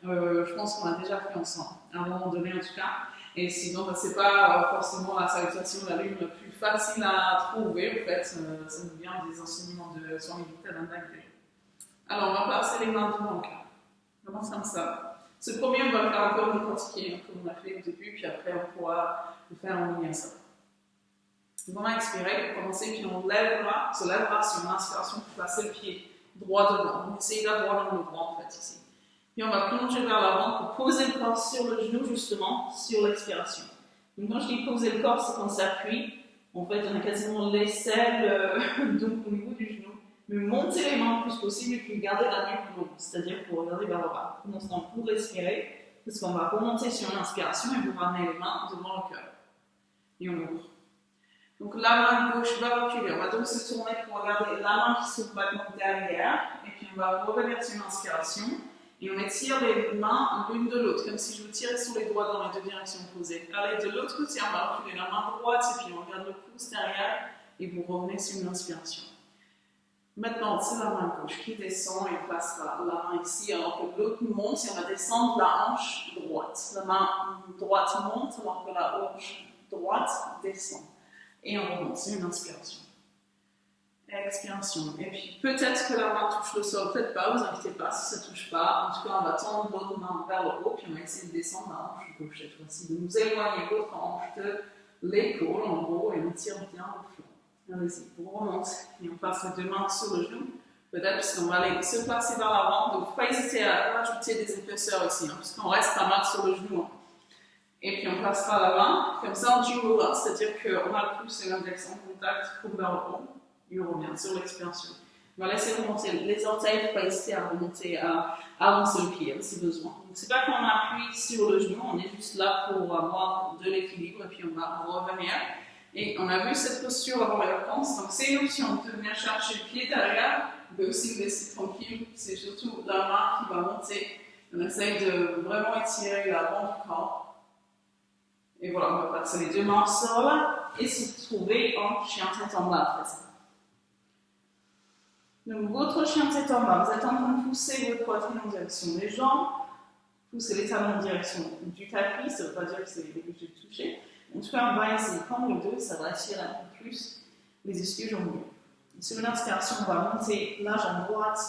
je pense qu'on l'a déjà fait ensemble, à un moment donné, en tout cas. Et sinon, c'est pas forcément la salutation de la Lune la plus facile à trouver, en fait. Ça nous vient des enseignements de Swami Vivekananda. Alors, on va placer les mains devant le cœur. Comment comme ça? Ce premier, on va le faire encore décortiquer, comme on l'a fait au début, puis après, on pourra le faire en ligne à ça. Donc, on va expirer pour commencer, puis on se lèvera sur une inspiration pour placer le pied droit devant. On essaye d'avoir l'angle droit, en fait, ici. Puis on va plonger vers l'avant pour poser le corps sur le genou, justement, sur l'expiration. Donc, quand je dis poser le corps, c'est qu'on s'appuie. En fait, on a quasiment l'aisselle donc au niveau du genou. Mais monter les mains le plus possible et puis garder la nuque longue, c'est-à-dire pour regarder vers le bas. Pour l'instant, pour respirer, parce qu'on va remonter sur l'inspiration et vous ramener les mains devant le cœur. Et on ouvre. Donc la main gauche va reculer. On va donc se tourner pour regarder la main qui se bat derrière. Et puis on va revenir sur l'inspiration. Et on étire les mains l'une de l'autre, comme si je vous tirais sur les doigts dans les deux directions opposées. Allez, de l'autre côté, on va reculer la main droite et puis on regarde le pouce derrière et vous revenez sur une inspiration. Maintenant, c'est la main gauche qui descend et on placera la main ici alors que l'autre monte et on va descendre la hanche droite. La main droite monte alors que la hanche droite descend. Et on remonte, c'est une inspiration. Expiration. Et puis peut-être que la main touche le sol, peut-être pas, vous inquiétez pas si ça ne touche pas. En tout cas, on va tendre l'autre main vers le haut, puis on va essayer de descendre la hanche gauche cette fois-ci, de nous éloigner l'autre hanche de l'épaule en gros et on tire bien au fond. Allez-y, on remonte et on passe les deux mains sur le genou. Peut-être parce qu'on va aller se placer vers l'avant, donc pas hésiter à rajouter des épaisseurs ici, puisqu'on reste pas mal sur le genou. Et puis on passera la main, comme ça en jumbo, c'est-à-dire qu'on a le pouce et l'index en contact pour vers le haut. Et on revient sur l'expiration. On va laisser remonter les orteils, il ne faut pas hésiter à remonter, à avancer le pied si besoin. Donc c'est pas qu'on appuie sur le genou, on est juste là pour avoir de l'équilibre et puis on va revenir. Et on a vu cette posture avant les vacances, donc c'est une option de venir chercher le pied derrière, on peut aussi le laisser tranquille, c'est surtout la main qui va monter. On essaye de vraiment étirer l'avant du corps. Et voilà, on va passer les deux mains au sol et se trouver en chien tête en bas après ça. Donc votre chien tête en bas, vous êtes en train de pousser votre poitrine en direction des jambes, poussez les talons en direction du tapis, ça ne veut pas dire que c'est obligé de toucher. En tout cas, on va essayer de prendre le dos, ça va attirer un peu plus les ischio-jambiers. Sur l'inspiration, on va monter la jambe droite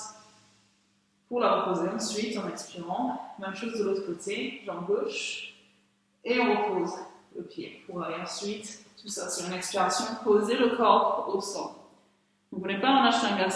pour la reposer. Ensuite, en expirant, même chose de l'autre côté, jambe gauche, et on repose le pied pour aller ensuite, tout ça sur une expiration, poser le corps au sol. Donc, on n'est pas en Ashtanga,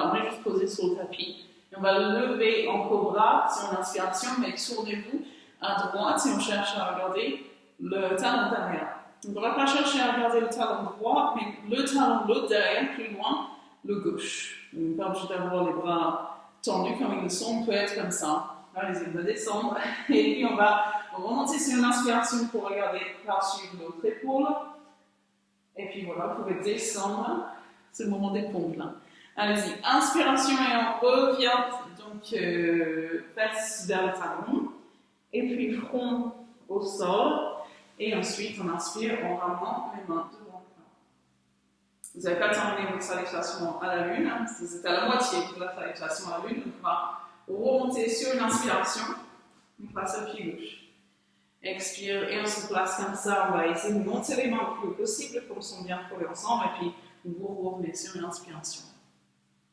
on est juste posé sur le tapis. Et on va lever en cobra, c'est en inspiration, mais tournez-vous à droite si on cherche à regarder le talon derrière. Donc, on ne va pas chercher à regarder le talon droit, mais le talon l'autre derrière, plus loin, le gauche. On n'est pas obligé d'avoir les bras tendus comme ils le sont, on peut être comme ça. Allez-y, on va descendre. Et puis, on va remonter sur une inspiration pour regarder par-dessus l'autre épaule. Et puis voilà, vous pouvez descendre. C'est le moment des pompes là. Allez-y, inspiration et on revient donc face vers le talon. Et puis front au sol. Et ensuite, on inspire en ramenant les mains devant le corps. Vous n'avez pas terminé votre salutation à la lune. Vous êtes à la moitié de la salutation à la lune. Donc on va remonter sur une inspiration. On passe au pied gauche. Expire et on se place comme ça. On va essayer de monter les mains le plus possible pour qu'on soit bien collés ensemble. Et puis, vous revenez sur une inspiration.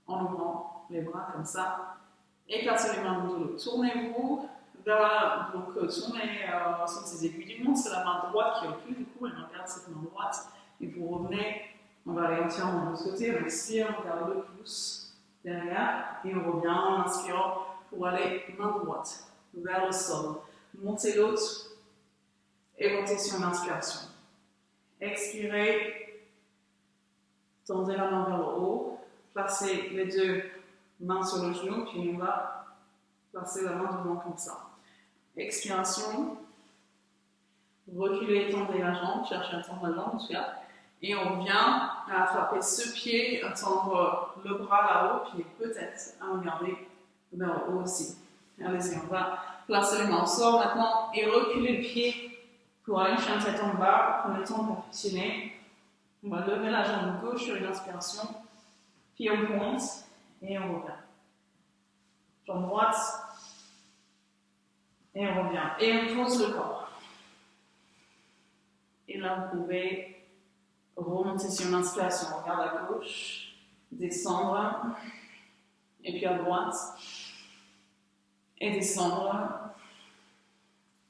En ouvrant les bras comme ça. Écartez les mains de l'autre. Tournez-vous vers donc tournez sur ces aiguilles du monde. C'est la main droite qui est au plus du coup. Et on regarde cette main droite. Et vous revenez. On va aller entièrement de l'autre côté. On expire, on regarde le pouce derrière. Et on revient en inspirant pour aller main droite vers le sol. Montez l'autre. Et montez sur une inspiration. Expirez. Tendez la main vers le haut. Placez les deux mains sur le genou. Puis on va placer la main devant comme ça. Expiration. Reculez, tendez la jambe. Cherchez à tendre la jambe en tout cas. Et on revient à attraper ce pied, à tendre le bras là-haut. Puis peut-être à regarder vers le haut aussi. Allez-y, on va placer les mains au sol maintenant. Et reculer le pied. Pour aller chien tête en bas, prenez le temps de perfectionner. On va lever la jambe gauche sur une inspiration, puis on pointe et on revient. Jambe droite et on revient. Et on pose le corps. Et là, vous pouvez remonter sur une inspiration. On regarde à gauche, descendre, et puis à droite, et descendre,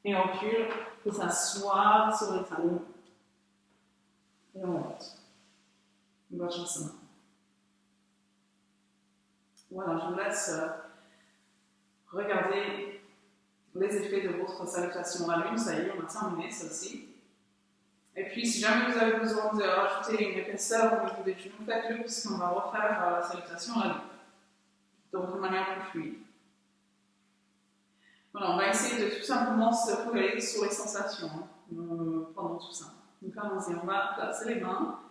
et on recule. Pour s'asseoir sur les talons. Et on monte. Vajrasana. Voilà, je vous laisse regarder les effets de votre salutation à la lune. Ça y est, on a terminé celle-ci. Et puis, si jamais vous avez besoin de rajouter une épaisseur au niveau des genoux, faites-le puisqu'on va refaire la salutation à la lune. Donc, de manière plus fluide. Voilà, on va essayer de tout simplement se focaliser sur les sensations pendant tout ça. Donc allons-y, on va placer les mains,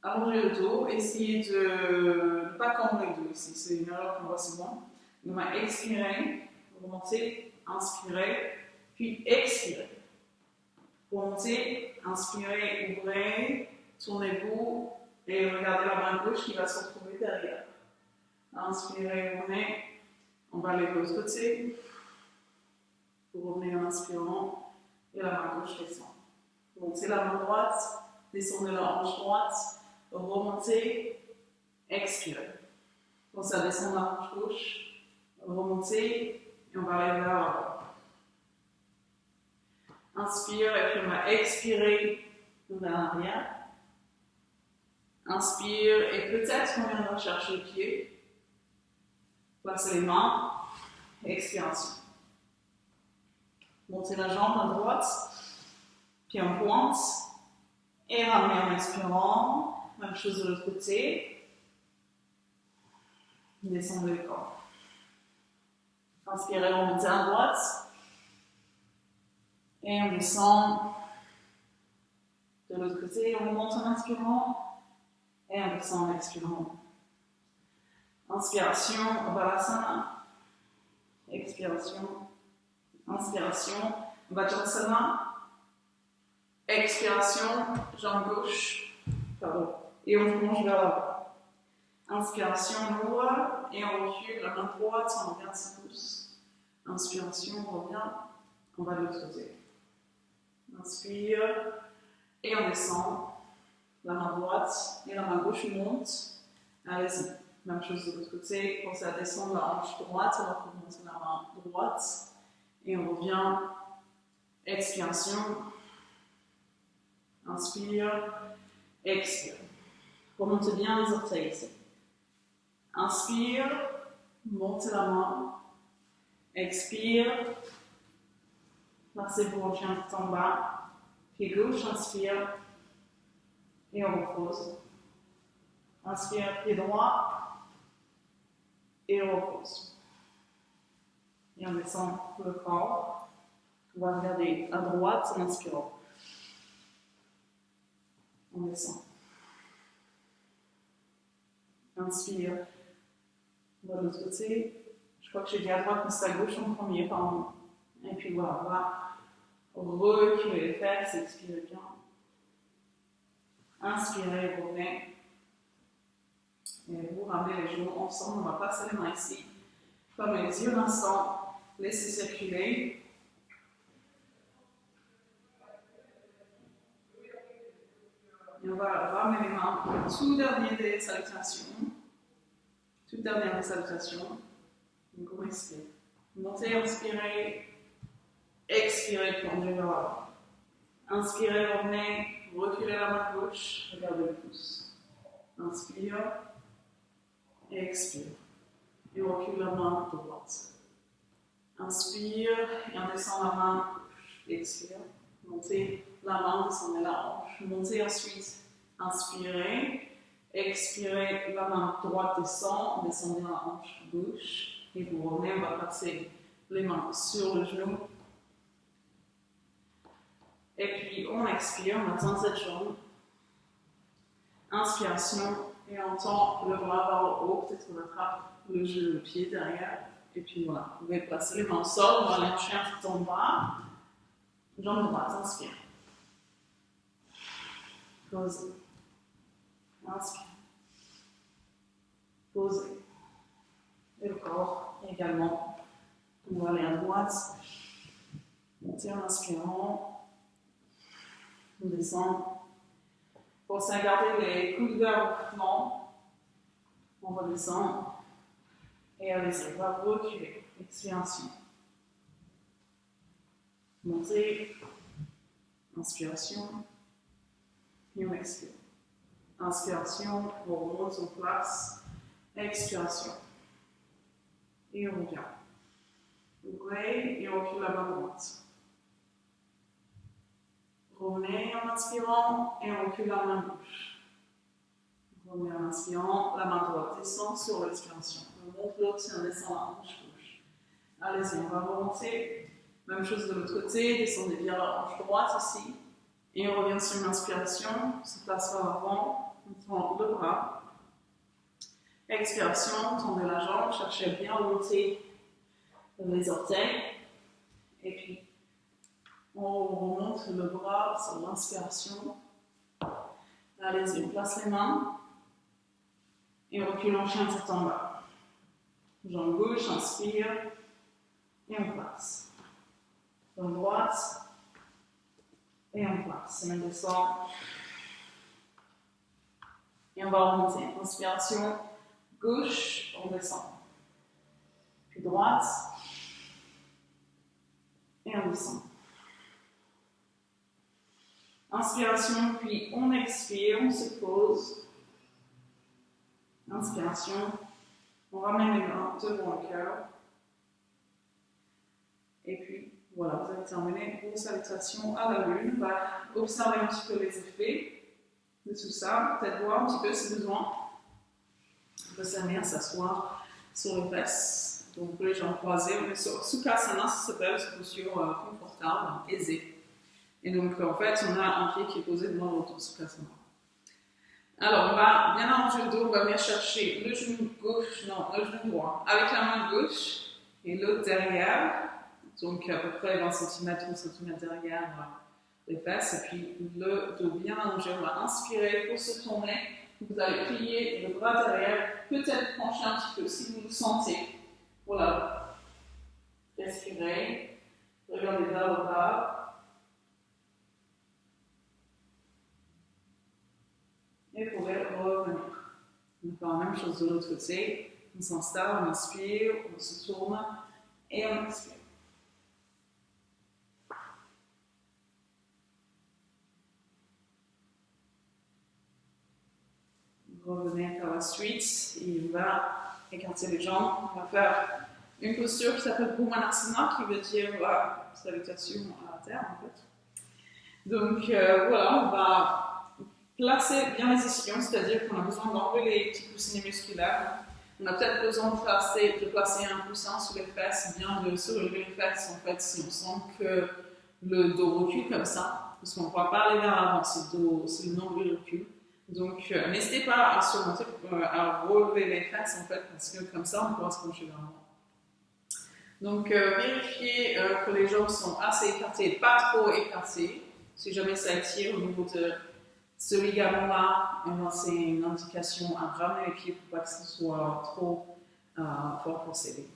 allonger le dos, essayer de ne pas cambrer le dos ici, c'est une erreur qu'on voit souvent. On va expirer, remonter, inspirer, puis expirer. Remontez, inspirez, ouvrez, tournez-vous et regardez la main gauche qui va se retrouver derrière. Inspirez, ouvrez, on va aller de l'autre côté. Vous revenez en inspirant et la main gauche descend. Montez la main droite, descendez la hanche droite, remontez, expirez. Quand ça descend la hanche gauche, remontez et on va aller vers l'avant. Inspire et puis on va expirer vers l'arrière. Inspire et peut-être qu'on viendra chercher le pied. Placez les mains, expiration. Montez la jambe à droite, puis on pointe, et ramenez en expirant, même chose de l'autre côté, descendez le corps. Inspirez, remontez à droite, et on descend de l'autre côté, on remonte en inspirant, et on descend en expirant. Inspiration, Balasana, expiration. Inspiration, Vajrasana, expiration, jambe gauche, pardon, et on plonge vers l'avant. Inspiration, on ouvre, et on recule la main droite, on regarde ses pouces. Inspiration, on revient, on va de l'autre côté. Inspire, et on descend, la main droite et la main gauche montent. Allez-y, même chose de l'autre côté, pensez à descendre la hanche droite, on va remonter la main droite. Et on revient, expiration, inspire, expire. Remontez bien les orteils ici. Inspire, montez la main. Expire, placez vos jambes en bas. Pied gauche, inspire et on repose. Inspire, pied droit et on repose. Et on descend le corps. On va regarder à droite en inspirant. On descend. Inspire. On va de l'autre côté. Je crois que j'ai dit à droite, mais c'est à gauche en premier, pardon. Et puis voilà, on va reculer les fesses, expirez bien. Inspirez, revenez. Et vous ramenez les genoux ensemble, on va passer les mains ici. Fermez les yeux un instant, laissez circuler. Et on va ramener les mains pour le tout dernier des salutations. Toute dernière des salutations. Donc on respire. Montez, inspirez. Expirez, plongez vers l'avant. Inspirez, revenez. Reculez la main gauche. Regardez le pouce. Inspire. Expire. Et on recule la main droite. Inspire. Et on descend la main gauche. Expire. Montez la main, descendez la hanche. Montez ensuite. Inspirez. Expirez, la main droite descend. Descendez la hanche gauche. Et vous revenez, on va passer les mains sur le genou. Et puis on expire, on attend cette jambe. Inspiration, et on tend le bras vers le haut, peut-être qu'on attrape le genou, le pied derrière. Et puis voilà, vous pouvez placer les mains au sol, on va aller en chien tout en bas. Jambe droite, inspire. Posez. Inspire. Posez. Et le corps également. On va aller à droite. Montez en inspirant. On descend. Pensez à garder les coudes vers le flanc. On redescend. Et allez-y, on va reculer. Expiration. Montez. Inspiration. Et on expire. Inspiration, on remonte en place. Expiration. Et on revient. Ouvrez et on recule la main droite. Revenez en inspirant et on recule la main gauche. Revenez en inspirant, la main droite descend sur l'expiration. On monte l'autre et on descend la hanche gauche. Allez-y, on va remonter. Même chose de l'autre côté, descendez bien la hanche droite ici. Et on revient sur une inspiration, on se place vers l'avant, on tend le bras. Expiration, tendez la jambe, cherchez à bien monter les orteils. Et puis, on remonte le bras sur l'inspiration. Allez-y, on place les mains. Et on recule en chien tout en bas. Jambe gauche, inspire. Et on place. Jambe droite. Et on place. Et on descend. Et on va remonter. Inspiration. Gauche, on descend. Puis droite. Et on descend. Inspiration, puis on expire, on se pose. Inspiration, on ramène les mains devant le cœur. Et puis, voilà, vous avez terminé vos salutations à la lune. On va observer un petit peu les effets de tout ça. Peut-être voir un petit peu si besoin. On peut s'amener à s'asseoir sur les fesses. Donc, les jambes croisées. On est sur Sukhasana, ça s'appelle, cette posture confortable, aisée. Et donc, en fait, on a un pied qui est posé devant l'autre, Sukhasana. Alors, on va bien arranger le dos, on va venir chercher le genou gauche, non, le genou droit, avec la main gauche et l'autre derrière, donc à peu près 20 cm ou cm derrière les fesses, et puis le dos bien allongé. On va inspirer pour se tourner. Vous allez plier le bras derrière, peut-être pencher un petit peu si vous le sentez. Voilà. Respirez, regardez vers le bas. Et vous pouvez revenir. On fait la même chose de l'autre côté. On s'installe, on inspire, on se tourne et on expire. revenez par la suite et on va écarter les jambes. On va faire une posture qui s'appelle Bhumanasana, qui veut dire salutation à terre en fait. Donc voilà, on va placer bien les ischions, c'est-à-dire qu'on a besoin d'enlever les petits coussinets musculaires. On a peut-être besoin de placer un coussin sous les fesses, bien de se relever les fesses en fait si on sent que le dos recule comme ça, parce qu'on ne pourra pas aller vers l'avant si le nombril recule. Donc n'hésitez pas à surmonter, à relever les fesses en fait, parce que comme ça on pourra se pencher vers l'avant. Donc vérifiez que les jambes sont assez écartées, pas trop écartées. Si jamais ça tire au niveau de ce ligament-là, c'est une indication à ramener les pieds pour pas que ce soit trop fort pour ces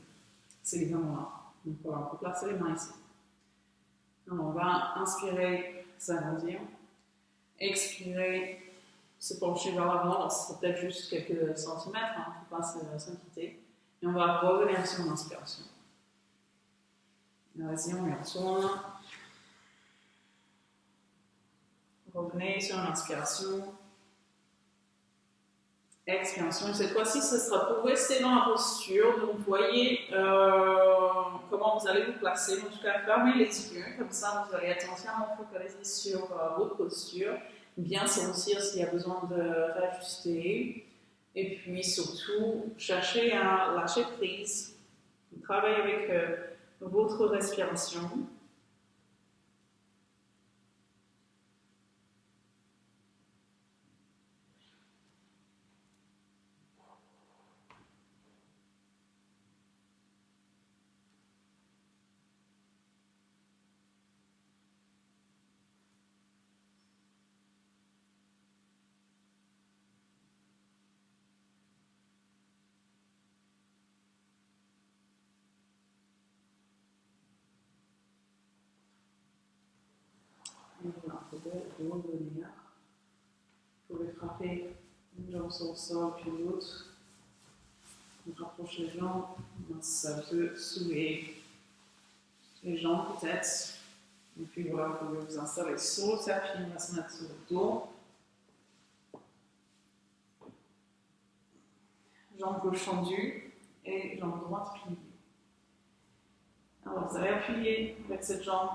ligaments-là. Donc voilà, on peut placer les mains ici. Alors, on va inspirer, s'agrandir. Expirer, se pencher vers l'avant. Alors, ce sera peut-être juste quelques centimètres, il ne faut pas s'inquiéter. Et on va revenir sur l'inspiration. Vas-y, on y retourne. Revenez sur l'inspiration. Expiration. Et cette fois-ci, ce sera pour rester dans la posture. Donc, voyez comment vous allez vous placer. En tout cas, fermez les yeux. Comme ça, vous allez être entièrement focalisé sur votre posture. Bien sentir s'il y a besoin de réajuster. Et puis, surtout, cherchez à lâcher prise. Travaillez avec votre respiration. Et voilà, vous pouvez revenir. Vous pouvez frapper une jambe sur le sol, puis l'autre. On rapproche les jambes. Ça peut soulever les jambes peut-être. Et puis voilà, vous pouvez vous installer sur le tapis. On va se mettre sur le dos. Jambe gauche tendue et jambe droite pliée. Alors vous allez appuyer avec cette jambe.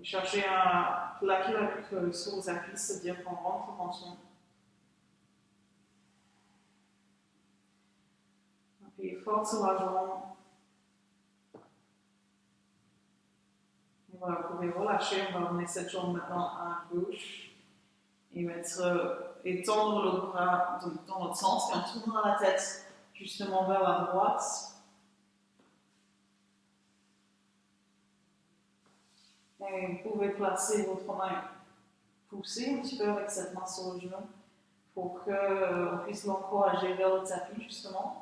Et cherchez à plaquer la nuque sur les appuis, c'est-à-dire qu'on rentre en menton. Appuyez fort sur la jambe. Et voilà, vous pouvez relâcher. On va remettre cette jambe maintenant à gauche. Et étendre le bras dans l'autre sens. Et on tournera la tête justement vers la droite. Et vous pouvez placer votre main, pousser un petit peu avec cette main sur le genou pour qu'on puisse l'encourager vers le tapis justement.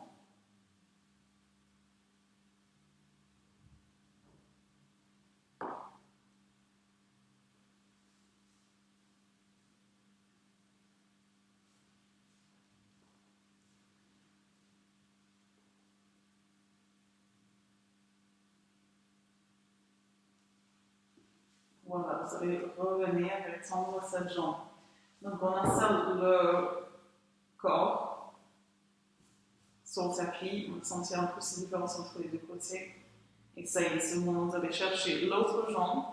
Voilà, vous allez revenir avec tendre cette jambe. Donc on installe le corps sur le tapis, on va sentir un peu ces différences entre les deux côtés. Et ça y est, c'est le moment d'aller chercher l'autre jambe.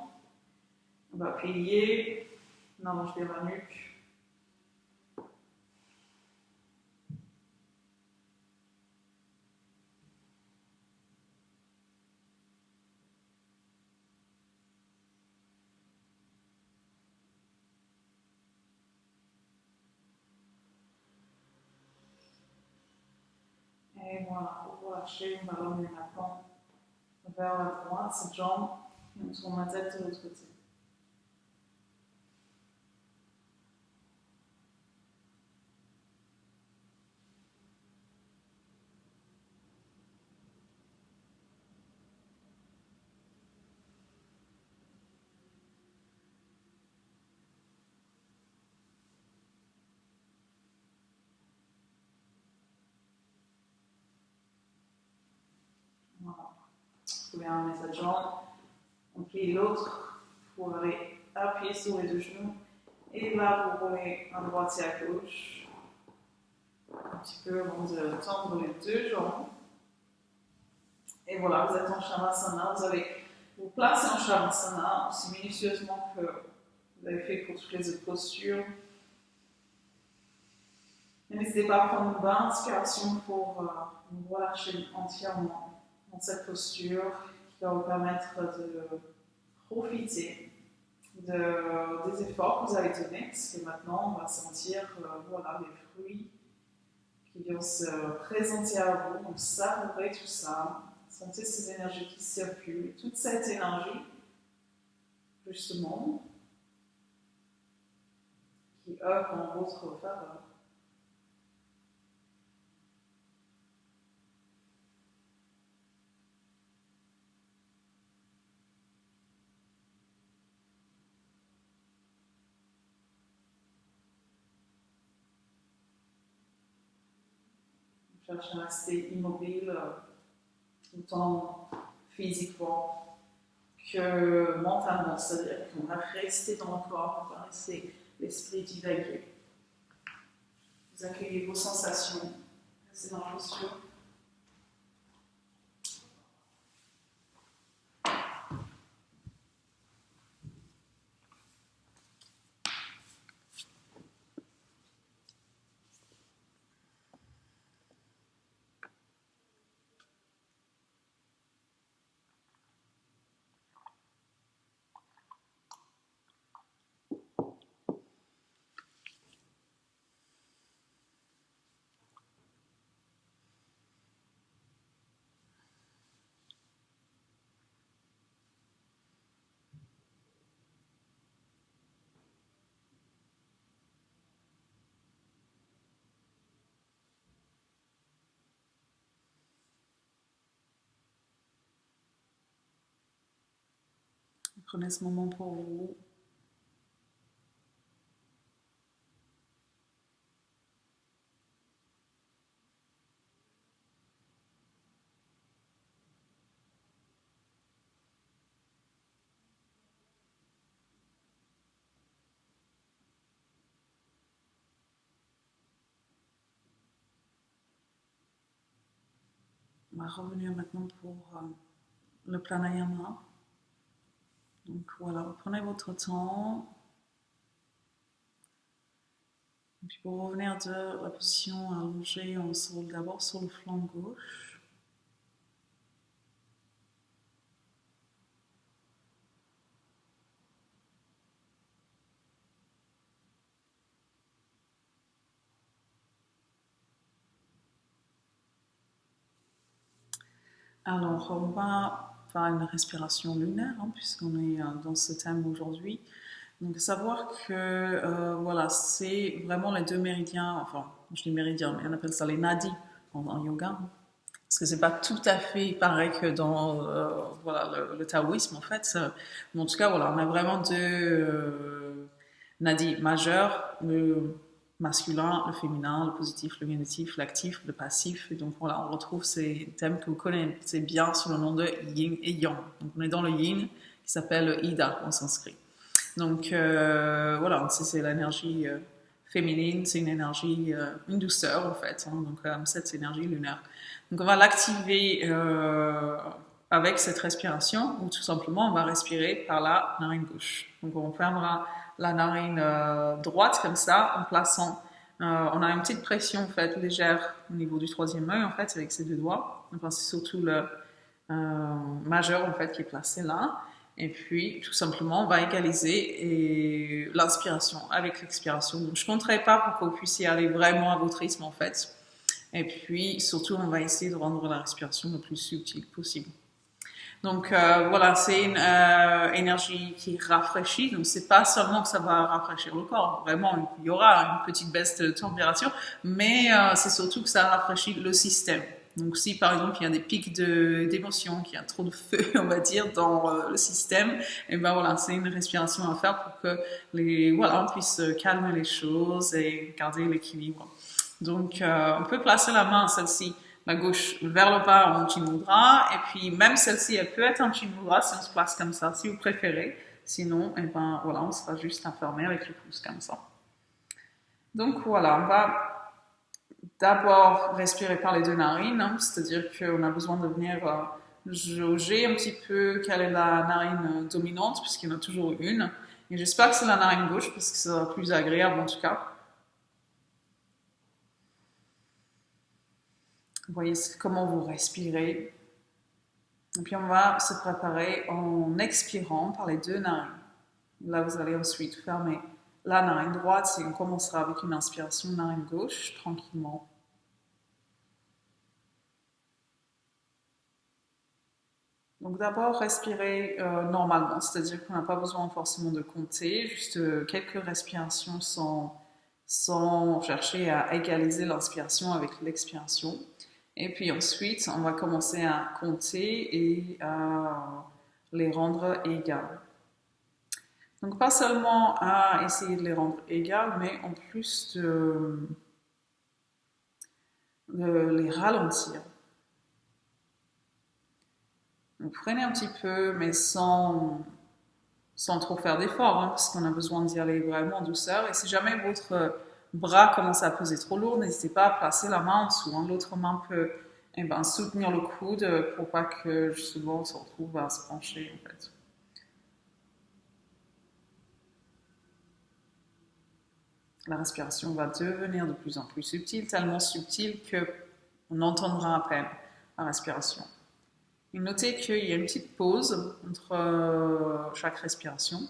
On va plier, on allonge bien la nuque. Et voilà, pour relâcher, on va l'emmener maintenant vers la droite, cette jambe, et on tourne la tête de l'autre côté. Voilà. Vous pouvez emmener cette jambe, on plie l'autre pour aller appuyer sur les deux genoux. Et là, vous roulez à droite et à gauche. petit peu avant de tendre les deux jambes. Et voilà, vous êtes en Shavasana, vous allez vous placer en Shavasana aussi minutieusement que vous avez fait pour toutes les autres postures. Et n'hésitez pas à prendre une bonne inspiration pour vous relâcher entièrement dans cette posture qui va vous permettre de profiter des efforts que vous avez donnés, parce que maintenant on va sentir voilà, les fruits qui vont se présenter à vous. Donc savourez tout ça, sentez ces énergies qui circulent, toute cette énergie justement qui œuvre en votre faveur. Cherche à rester immobile autant physiquement que mentalement, c'est-à-dire qu'on va rester dans le corps, on va laisser l'esprit divaguer. Vous accueillez vos sensations, restez dans la posture. Prenez ce moment pour vous. On va revenir maintenant pour le pranayama. Donc voilà, prenez votre temps. Et puis pour revenir de la position allongée, on se roule d'abord sur le flanc gauche. Alors, on va faire une respiration lunaire, puisqu'on est dans ce thème aujourd'hui. Donc, savoir que, voilà, c'est vraiment les deux méridiens, enfin, je dis méridiens, mais on appelle ça les nadis en yoga. Parce que c'est pas tout à fait pareil que dans voilà, le taoïsme, en fait. Mais en tout cas, voilà, on a vraiment deux nadis majeurs, le masculin, le féminin, le positif, le négatif, l'actif, le passif. Et donc voilà, on retrouve ces thèmes que vous connaissez bien sous le nom de yin et yang. Donc on est dans le yin qui s'appelle ida en sanskrit. Donc voilà, c'est l'énergie féminine, c'est une énergie, une douceur en fait. Donc cette énergie lunaire. Donc on va l'activer avec cette respiration, ou tout simplement on va respirer par la narine gauche. Donc on fermera la narine droite comme ça, en plaçant, on a une petite pression en fait légère au niveau du troisième œil en fait avec ces deux doigts. Enfin, c'est surtout le majeur en fait qui est placé là. Et puis tout simplement on va égaliser l'inspiration avec l'expiration. Donc je ne compterai pas pour que vous puissiez aller vraiment à votre rythme en fait. Et puis surtout on va essayer de rendre la respiration le plus subtile possible. Donc voilà, c'est une énergie qui rafraîchit. Donc c'est pas seulement que ça va rafraîchir le corps, vraiment il y aura une petite baisse de température, mais c'est surtout que ça rafraîchit le système. Donc si par exemple il y a des pics d'émotions, qu'il y a trop de feu, on va dire, dans le système, et ben voilà, c'est une respiration à faire pour que on puisse calmer les choses et garder l'équilibre. Donc on peut placer la main, celle-ci, la gauche vers le bas en Chin Mudra, et puis même celle-ci, elle peut être en Chin Mudra si on se place comme ça, si vous préférez. Sinon, eh ben, voilà, on sera juste enfermé avec le pouce comme ça. Donc voilà, on va d'abord respirer par les deux narines, hein, c'est-à-dire qu'on a besoin de venir jauger un petit peu quelle est la narine dominante, puisqu'il y en a toujours une. Et j'espère que c'est la narine gauche, parce que ça sera plus agréable en tout cas. Vous voyez comment vous respirez. Et puis on va se préparer en expirant par les deux narines. Là, vous allez ensuite fermer la narine droite et on commencera avec une inspiration narine gauche, tranquillement. Donc d'abord, respirer normalement, c'est-à-dire qu'on n'a pas besoin forcément de compter, juste quelques respirations sans chercher à égaliser l'inspiration avec l'expiration. Et puis ensuite, on va commencer à compter et à les rendre égales. Donc pas seulement à essayer de les rendre égales, mais en plus de les ralentir. Donc prenez un petit peu, mais sans trop faire d'efforts, hein, parce qu'on a besoin d'y aller vraiment en douceur. Et si jamais votre bras commence à peser trop lourd, n'hésitez pas à placer la main en dessous. Hein. L'autre main peut soutenir le coude pour pas que justement on se retrouve à se pencher en fait. La respiration va devenir de plus en plus subtile, tellement subtile qu'on entendra à peine la respiration. Et notez qu'il y a une petite pause entre chaque respiration.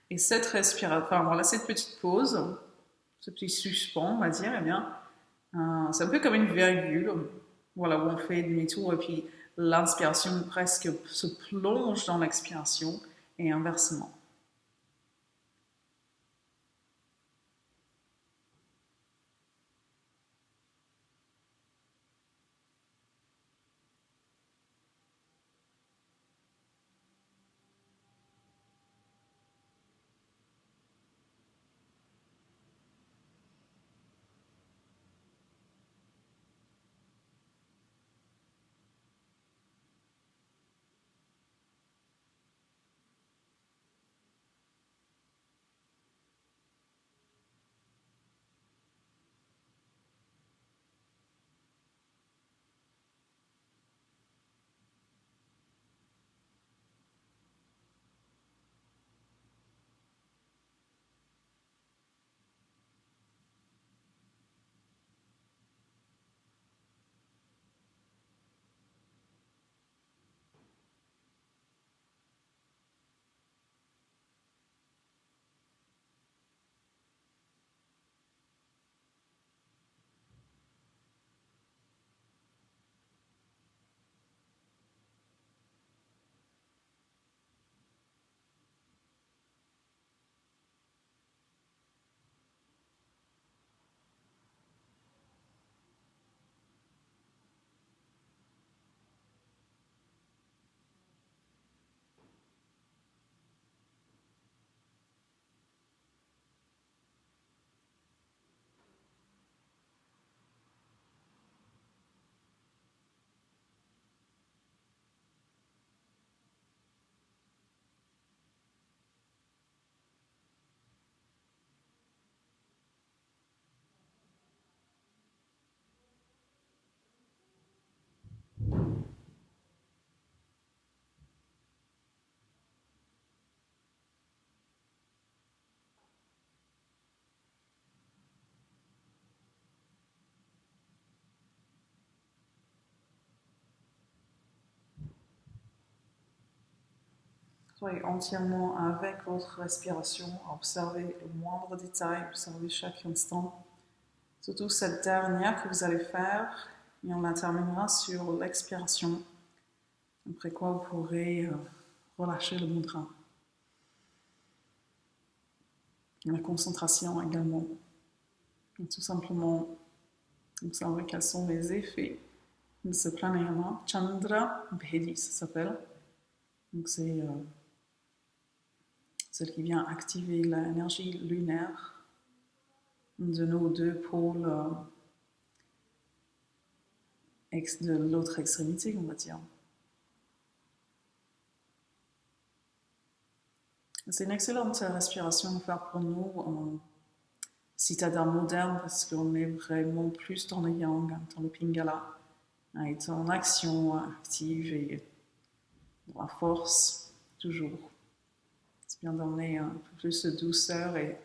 Et cette petite pause, ce petit suspens, on va dire, eh bien, c'est un peu comme une virgule, voilà, où on fait demi-tour et puis l'inspiration presque se plonge dans l'expiration et inversement. Soyez entièrement avec votre respiration, observez le moindre détail, observez chaque instant. Surtout cette dernière que vous allez faire, et on la terminera sur l'expiration, après quoi vous pourrez relâcher le mudra. La concentration également. Et tout simplement, observez quels sont les effets de ce pranayama. Chandra Bhedi, ça s'appelle. Donc c'est celle qui vient activer l'énergie lunaire de nos deux pôles de l'autre extrémité, on va dire. C'est une excellente respiration à faire pour nous citadin moderne parce qu'on est vraiment plus dans le yang, dans le pingala, à être en action active et dans la force, toujours. C'est bien d'emmener un peu plus de douceur et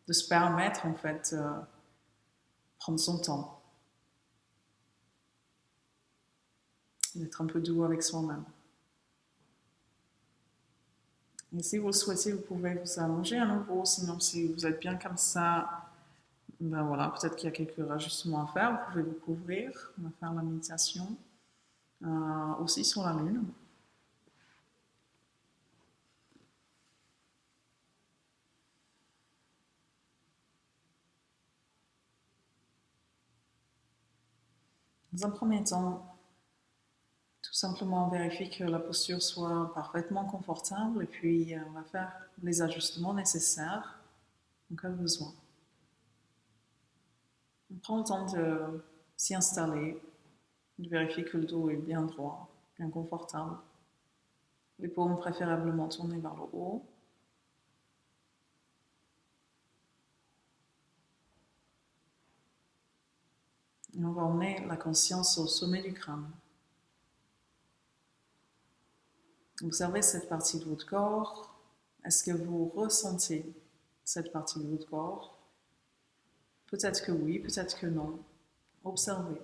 de se permettre en fait prendre son temps, d'être un peu doux avec soi-même. Et si vous le souhaitez, vous pouvez vous allonger à nouveau. Sinon, si vous êtes bien comme ça, ben voilà, peut-être qu'il y a quelques rajustements à faire. Vous pouvez vous couvrir. On va faire la méditation aussi sur la lune. Dans un premier temps, tout simplement vérifier que la posture soit parfaitement confortable et puis on va faire les ajustements nécessaires en cas de besoin. On prend le temps de s'y installer, de vérifier que le dos est bien droit, bien confortable. Les paumes préférablement tournées vers le haut. Et on va emmener la conscience au sommet du crâne. Observez cette partie de votre corps. Est-ce que vous ressentez cette partie de votre corps? Peut-être que oui, peut-être que non. Observez.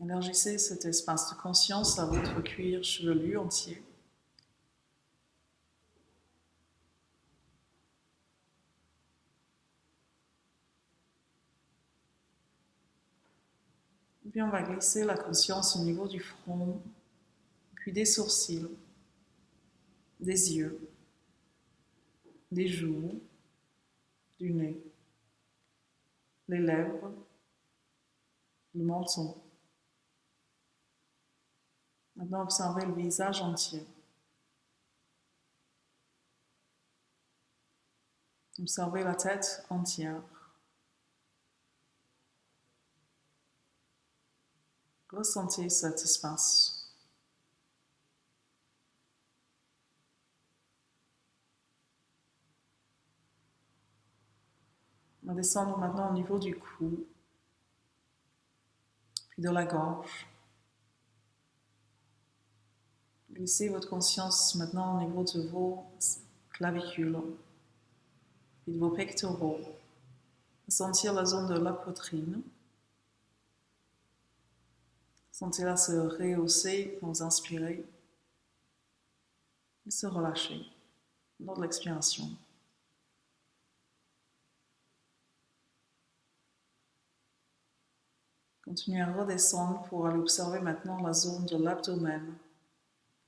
Élargissez cet espace de conscience à votre cuir chevelu entier. Et puis on va glisser la conscience au niveau du front, puis des sourcils, des yeux, des joues, du nez, les lèvres, le menton. Maintenant, observez le visage entier. Observez la tête entière. Ressentez cet espace. On va descendre maintenant au niveau du cou, puis de la gorge. Glissez votre conscience maintenant au niveau de vos clavicules et de vos pectoraux. Sentir la zone de la poitrine. Sentez-la se rehausser quand vous inspirez et se relâcher lors de l'expiration. Continuez à redescendre pour aller observer maintenant la zone de l'abdomen,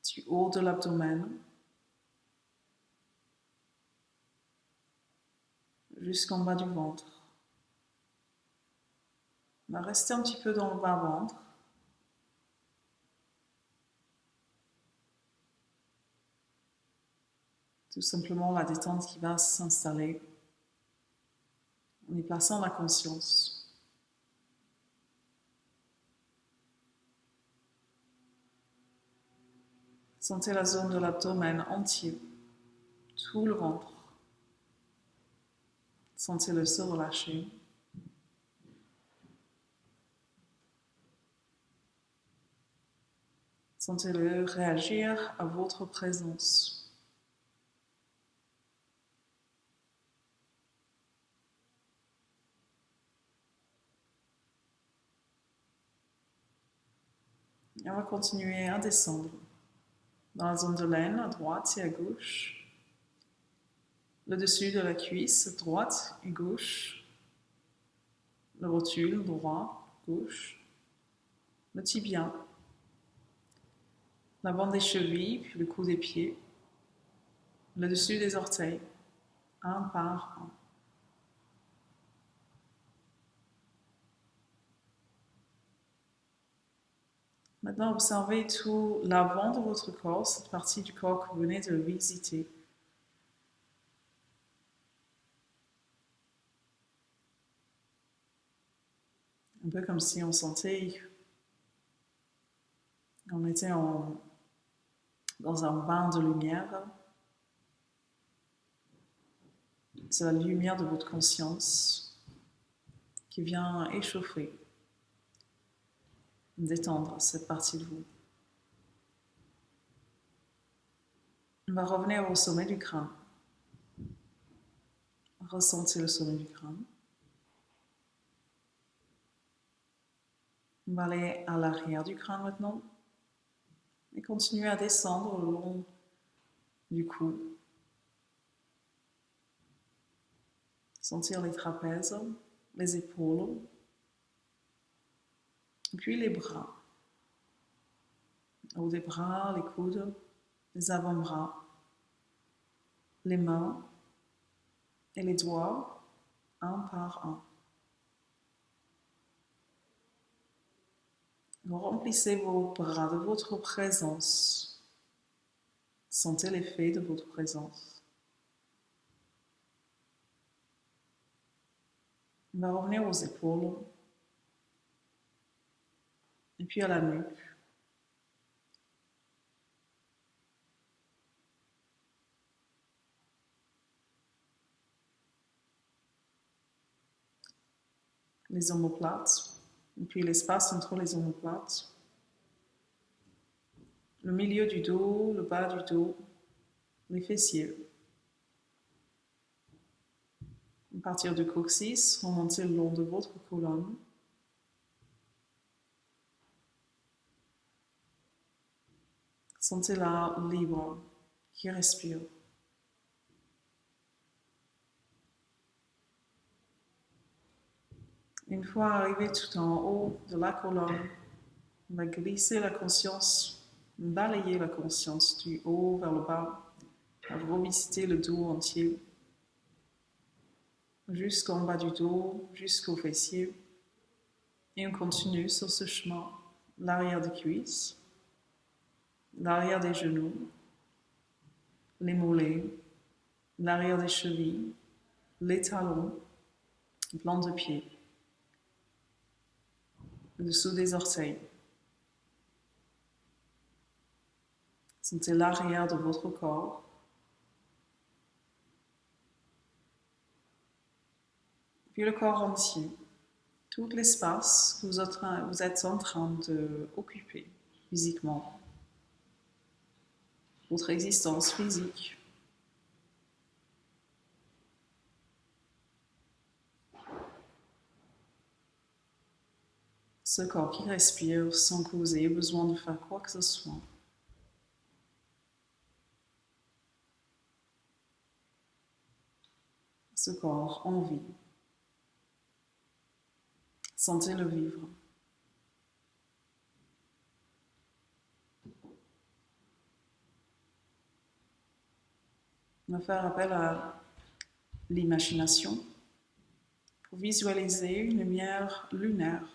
du haut de l'abdomen jusqu'en bas du ventre. On va rester un petit peu dans le bas-ventre. Tout simplement la détente qui va s'installer en y plaçant la conscience. Sentez la zone de l'abdomen entier, tout le ventre. Sentez-le se relâcher. Sentez-le réagir à votre présence. Et on va continuer à descendre dans la zone de l'aine, à droite et à gauche, le dessus de la cuisse, droite et gauche, le rotule, droit, gauche, le tibia, l'avant des chevilles, puis le cou des pieds, le dessus des orteils, un par un. Maintenant, observez tout l'avant de votre corps, cette partie du corps que vous venez de visiter. Un peu comme si on sentait, on était en dans un bain de lumière. C'est la lumière de votre conscience qui vient échauffer, détendre cette partie de vous. On va revenir au sommet du crâne. Ressentez le sommet du crâne. On va aller à l'arrière du crâne maintenant et continuer à descendre le long du cou. Sentir les trapèzes, les épaules, et puis les bras. Haut des bras, les coudes, les avant-bras, les mains et les doigts, un par un. Vous remplissez vos bras de votre présence. Sentez l'effet de votre présence. On va revenir aux épaules et puis à la nuque. Les omoplates, et puis l'espace entre les omoplates. Le milieu du dos, le bas du dos, les fessiers. À partir du coccyx, remontez le long de votre colonne. Sentez-la libre, qui respire. Une fois arrivé tout en haut de la colonne, on va glisser la conscience, balayer la conscience du haut vers le bas, à revisiter le dos entier, jusqu'en bas du dos, jusqu'aux fessiers. Et on continue sur ce chemin, l'arrière des cuisses, l'arrière des genoux, les mollets, l'arrière des chevilles, les talons, le plan de pied, le dessous des orteils. Sentez l'arrière de votre corps. Puis le corps entier, tout l'espace que vous êtes en train d'occuper physiquement, votre existence physique. Ce corps qui respire sans que vous ayez besoin de faire quoi que ce soit. Ce corps en vie. Sentez-le vivre. On va faire appel à l'imagination pour visualiser une lumière lunaire.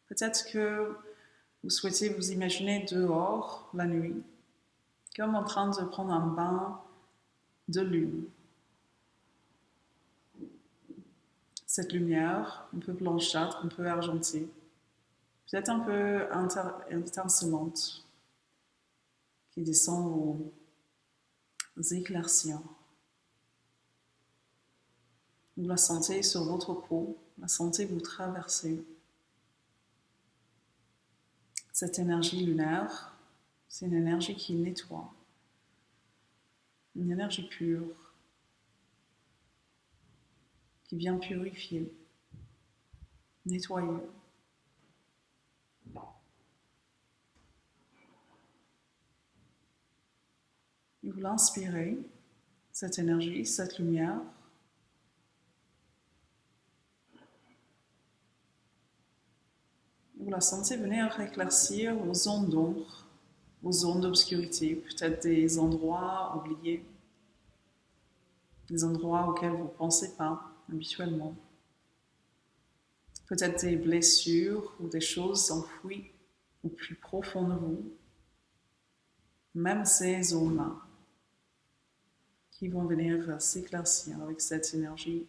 Peut-être que vous souhaitez vous imaginer dehors la nuit, comme en train de prendre un bain de lune. Cette lumière, un peu blanchâtre, un peu argentée, peut-être un peu étincelante, qui descend aux éclaircies. Vous la sentez sur votre peau, la sentez vous traverser. Cette énergie lunaire, c'est une énergie qui nettoie, une énergie pure, qui vient purifier, nettoyer. Et vous l'inspirez, cette énergie, cette lumière. Vous la sentez venir éclaircir vos zones d'ombre, vos zones d'obscurité, peut-être des endroits oubliés, des endroits auxquels vous ne pensez pas habituellement. Peut-être des blessures ou des choses enfouies au plus profond de vous. Même ces zones-là qui vont venir s'éclaircir avec cette énergie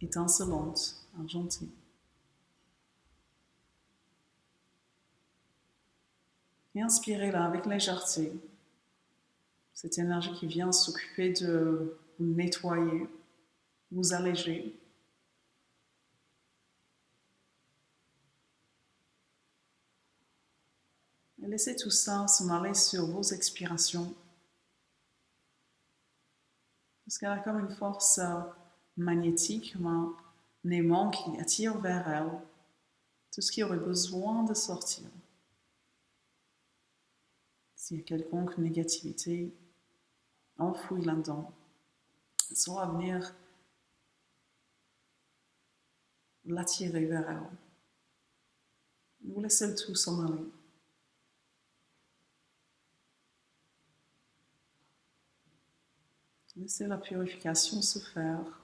étincelante, argentée. Et inspirez-la avec légèreté, Cette énergie qui vient s'occuper de vous nettoyer, vous alléger. Et laissez tout ça s'en aller sur vos expirations. Parce qu'elle a comme une force magnétique, comme un aimant qui attire vers elle tout ce qui aurait besoin de sortir. S'il y a quelconque négativité enfouie là-dedans, ça va venir l'attirer vers elle. Vous laissez le tout s'en aller. Laissez la purification se faire.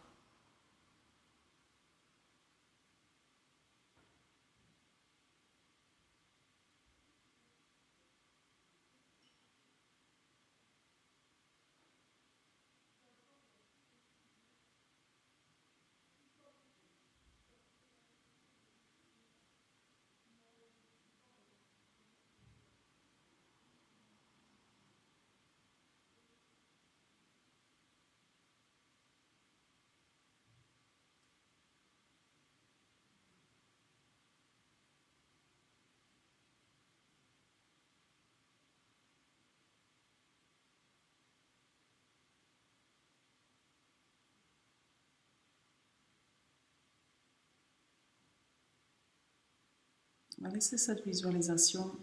Laissez cette visualisation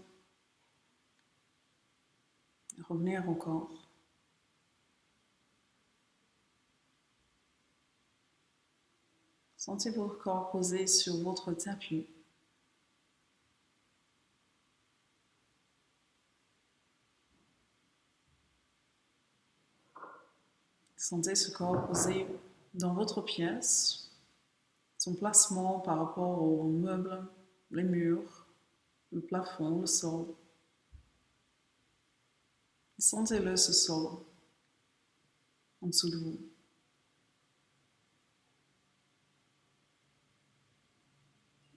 revenir au corps. Sentez votre corps posé sur votre tapis. Sentez ce corps posé dans votre pièce, son placement par rapport aux meubles, les murs, le plafond, le sol. Sentez-le, ce sol, en dessous de vous.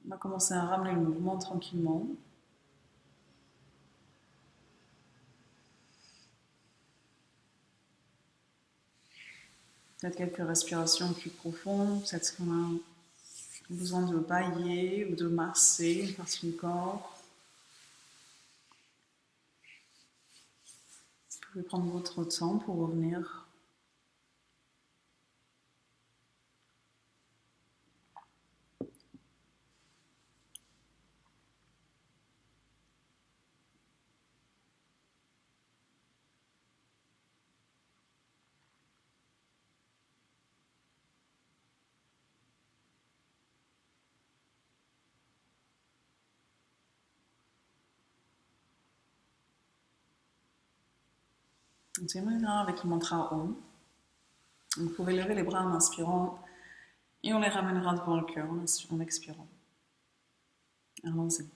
On va commencer à ramener le mouvement tranquillement. Peut-être quelques respirations plus profondes, peut-être qu'on a besoin de bailler ou de masser une partie du corps. Vous pouvez prendre votre temps pour revenir. On terminera avec le mantra Om. Vous pouvez lever les bras en inspirant et on les ramènera devant le cœur en expirant. Allons-y.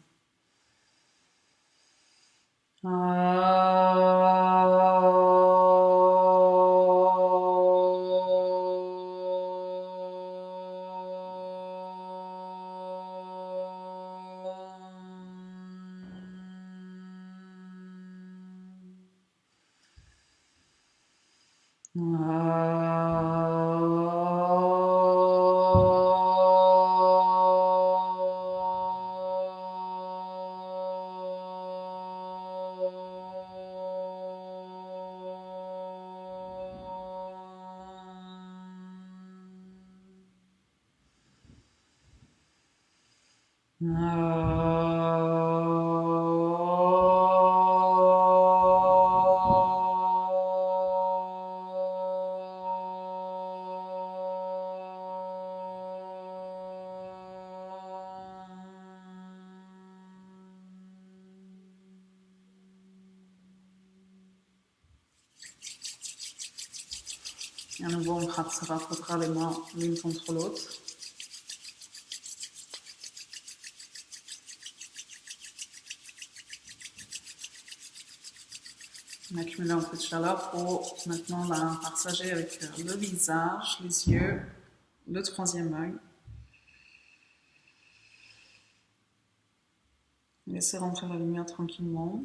Et à nouveau, on se rapprochera les mains l'une contre l'autre. On accumule un peu de chaleur pour maintenant la partager avec le visage, les yeux, le troisième œil. Laissez rentrer la lumière tranquillement.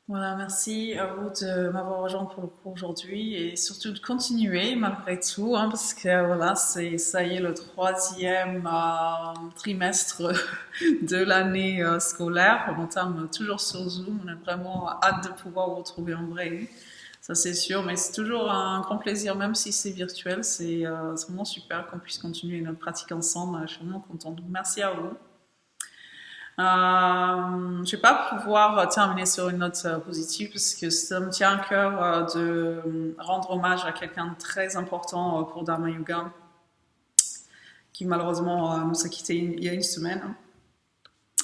Voilà, merci à vous de m'avoir rejoint pour le cours aujourd'hui et surtout de continuer malgré tout, hein, parce que voilà, ça y est le troisième trimestre de l'année scolaire. On entame toujours sur Zoom. On a vraiment hâte de pouvoir vous retrouver en vrai. Ça c'est sûr, mais c'est toujours un grand plaisir, même si c'est virtuel. C'est vraiment super qu'on puisse continuer notre pratique ensemble. Je suis vraiment contente. Donc, merci à vous. Je vais pas pouvoir terminer sur une note positive parce que ça me tient à cœur de rendre hommage à quelqu'un de très important pour Dharma Yoga qui malheureusement nous a quittés il y a une semaine.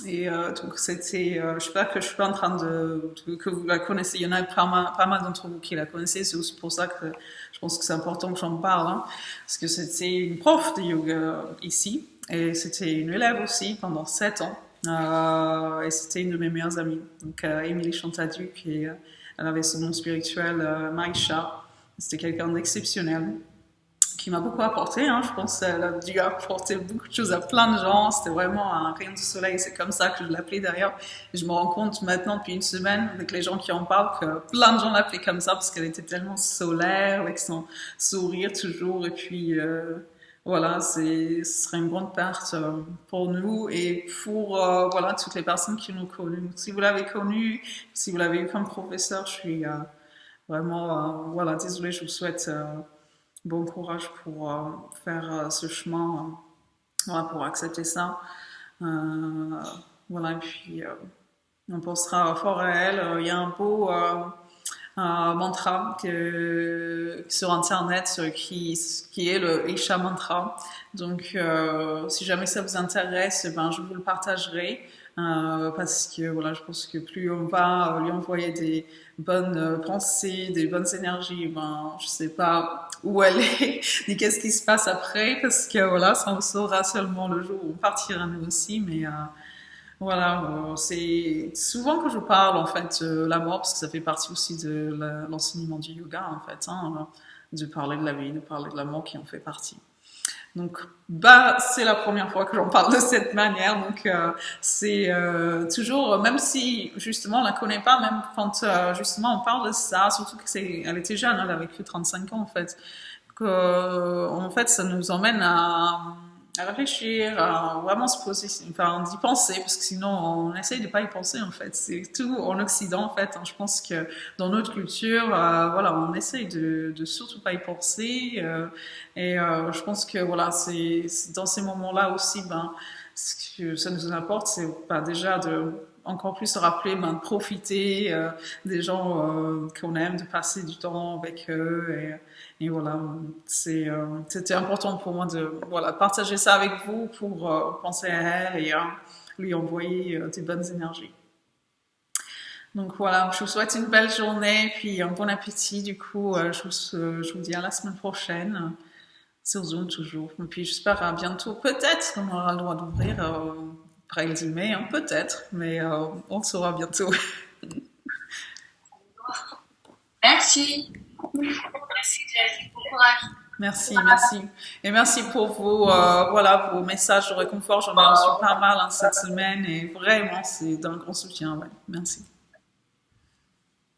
Et donc c'était, je sais pas que je suis pas en train que vous la connaissez, il y en a pas mal d'entre vous qui la connaissez, c'est aussi pour ça que je pense que c'est important que j'en parle, hein, parce que c'était une prof de yoga ici, et c'était une élève aussi pendant 7 ans, et c'était une de mes meilleures amies, donc Émilie Chantaduc, et elle avait son nom spirituel Maïcha, c'était quelqu'un d'exceptionnel qui m'a beaucoup apporté. Hein. Je pense qu'elle a dû apporter beaucoup de choses à plein de gens. C'était vraiment un rayon de soleil. C'est comme ça que je l'appelais d'ailleurs. Et je me rends compte maintenant, depuis une semaine, avec les gens qui en parlent, que plein de gens l'appelaient comme ça parce qu'elle était tellement solaire, avec son sourire toujours. Et puis, voilà, ce serait une grande perte pour nous et pour voilà, toutes les personnes qui l'ont connue. Si vous l'avez connue, si vous l'avez eu comme professeur, je suis vraiment, voilà, désolée, je vous souhaite bon courage pour faire ce chemin, voilà, pour accepter ça. Euh, voilà, et puis on pensera fort à elle. Il y a un beau mantra sur internet qui est le Isha Mantra. Donc, si jamais ça vous intéresse, ben, je vous le partagerai. Parce que voilà, je pense que plus on va lui envoyer des bonnes pensées, des bonnes énergies, ben, je sais pas où elle est, ni qu'est-ce qui se passe après, parce que voilà, ça on le saura seulement le jour où on partira nous aussi, mais voilà, c'est souvent que je parle en fait de la mort, parce que ça fait partie aussi de l'enseignement du yoga en fait, hein, de parler de la vie, de parler de la mort qui en fait partie. Donc, bah, c'est la première fois que j'en parle de cette manière. Donc, c'est toujours, même si justement on la connaît pas, même quand justement on parle de ça, surtout que elle était jeune, elle avait que 35 ans en fait. Que, en fait, ça nous emmène à réfléchir, à vraiment se poser, enfin, d'y penser, parce que sinon on essaye de pas y penser en fait. C'est tout en Occident en fait. Hein. Je pense que dans notre culture, voilà, on essaye de surtout pas y penser. Et je pense que voilà, c'est dans ces moments-là aussi, ben, ce que ça nous apporte, c'est ben, déjà de encore plus se rappeler, ben, de profiter des gens qu'on aime, de passer du temps avec eux. Et voilà, c'était important pour moi de voilà, partager ça avec vous pour penser à elle et lui envoyer des bonnes énergies. Donc voilà, je vous souhaite une belle journée, puis un bon appétit. Du coup, je vous dis à la semaine prochaine, sur Zoom toujours. Et puis j'espère à bientôt. Peut-être qu'on aura le droit d'ouvrir après le 10 mai, hein, peut-être, mais on le saura bientôt. Merci. Merci, Jackie. Bon courage. Merci, merci. Et merci pour voilà, vos messages de réconfort. J'en ai reçu pas mal hein, cette semaine et vraiment, c'est d'un grand soutien. Ouais. Merci.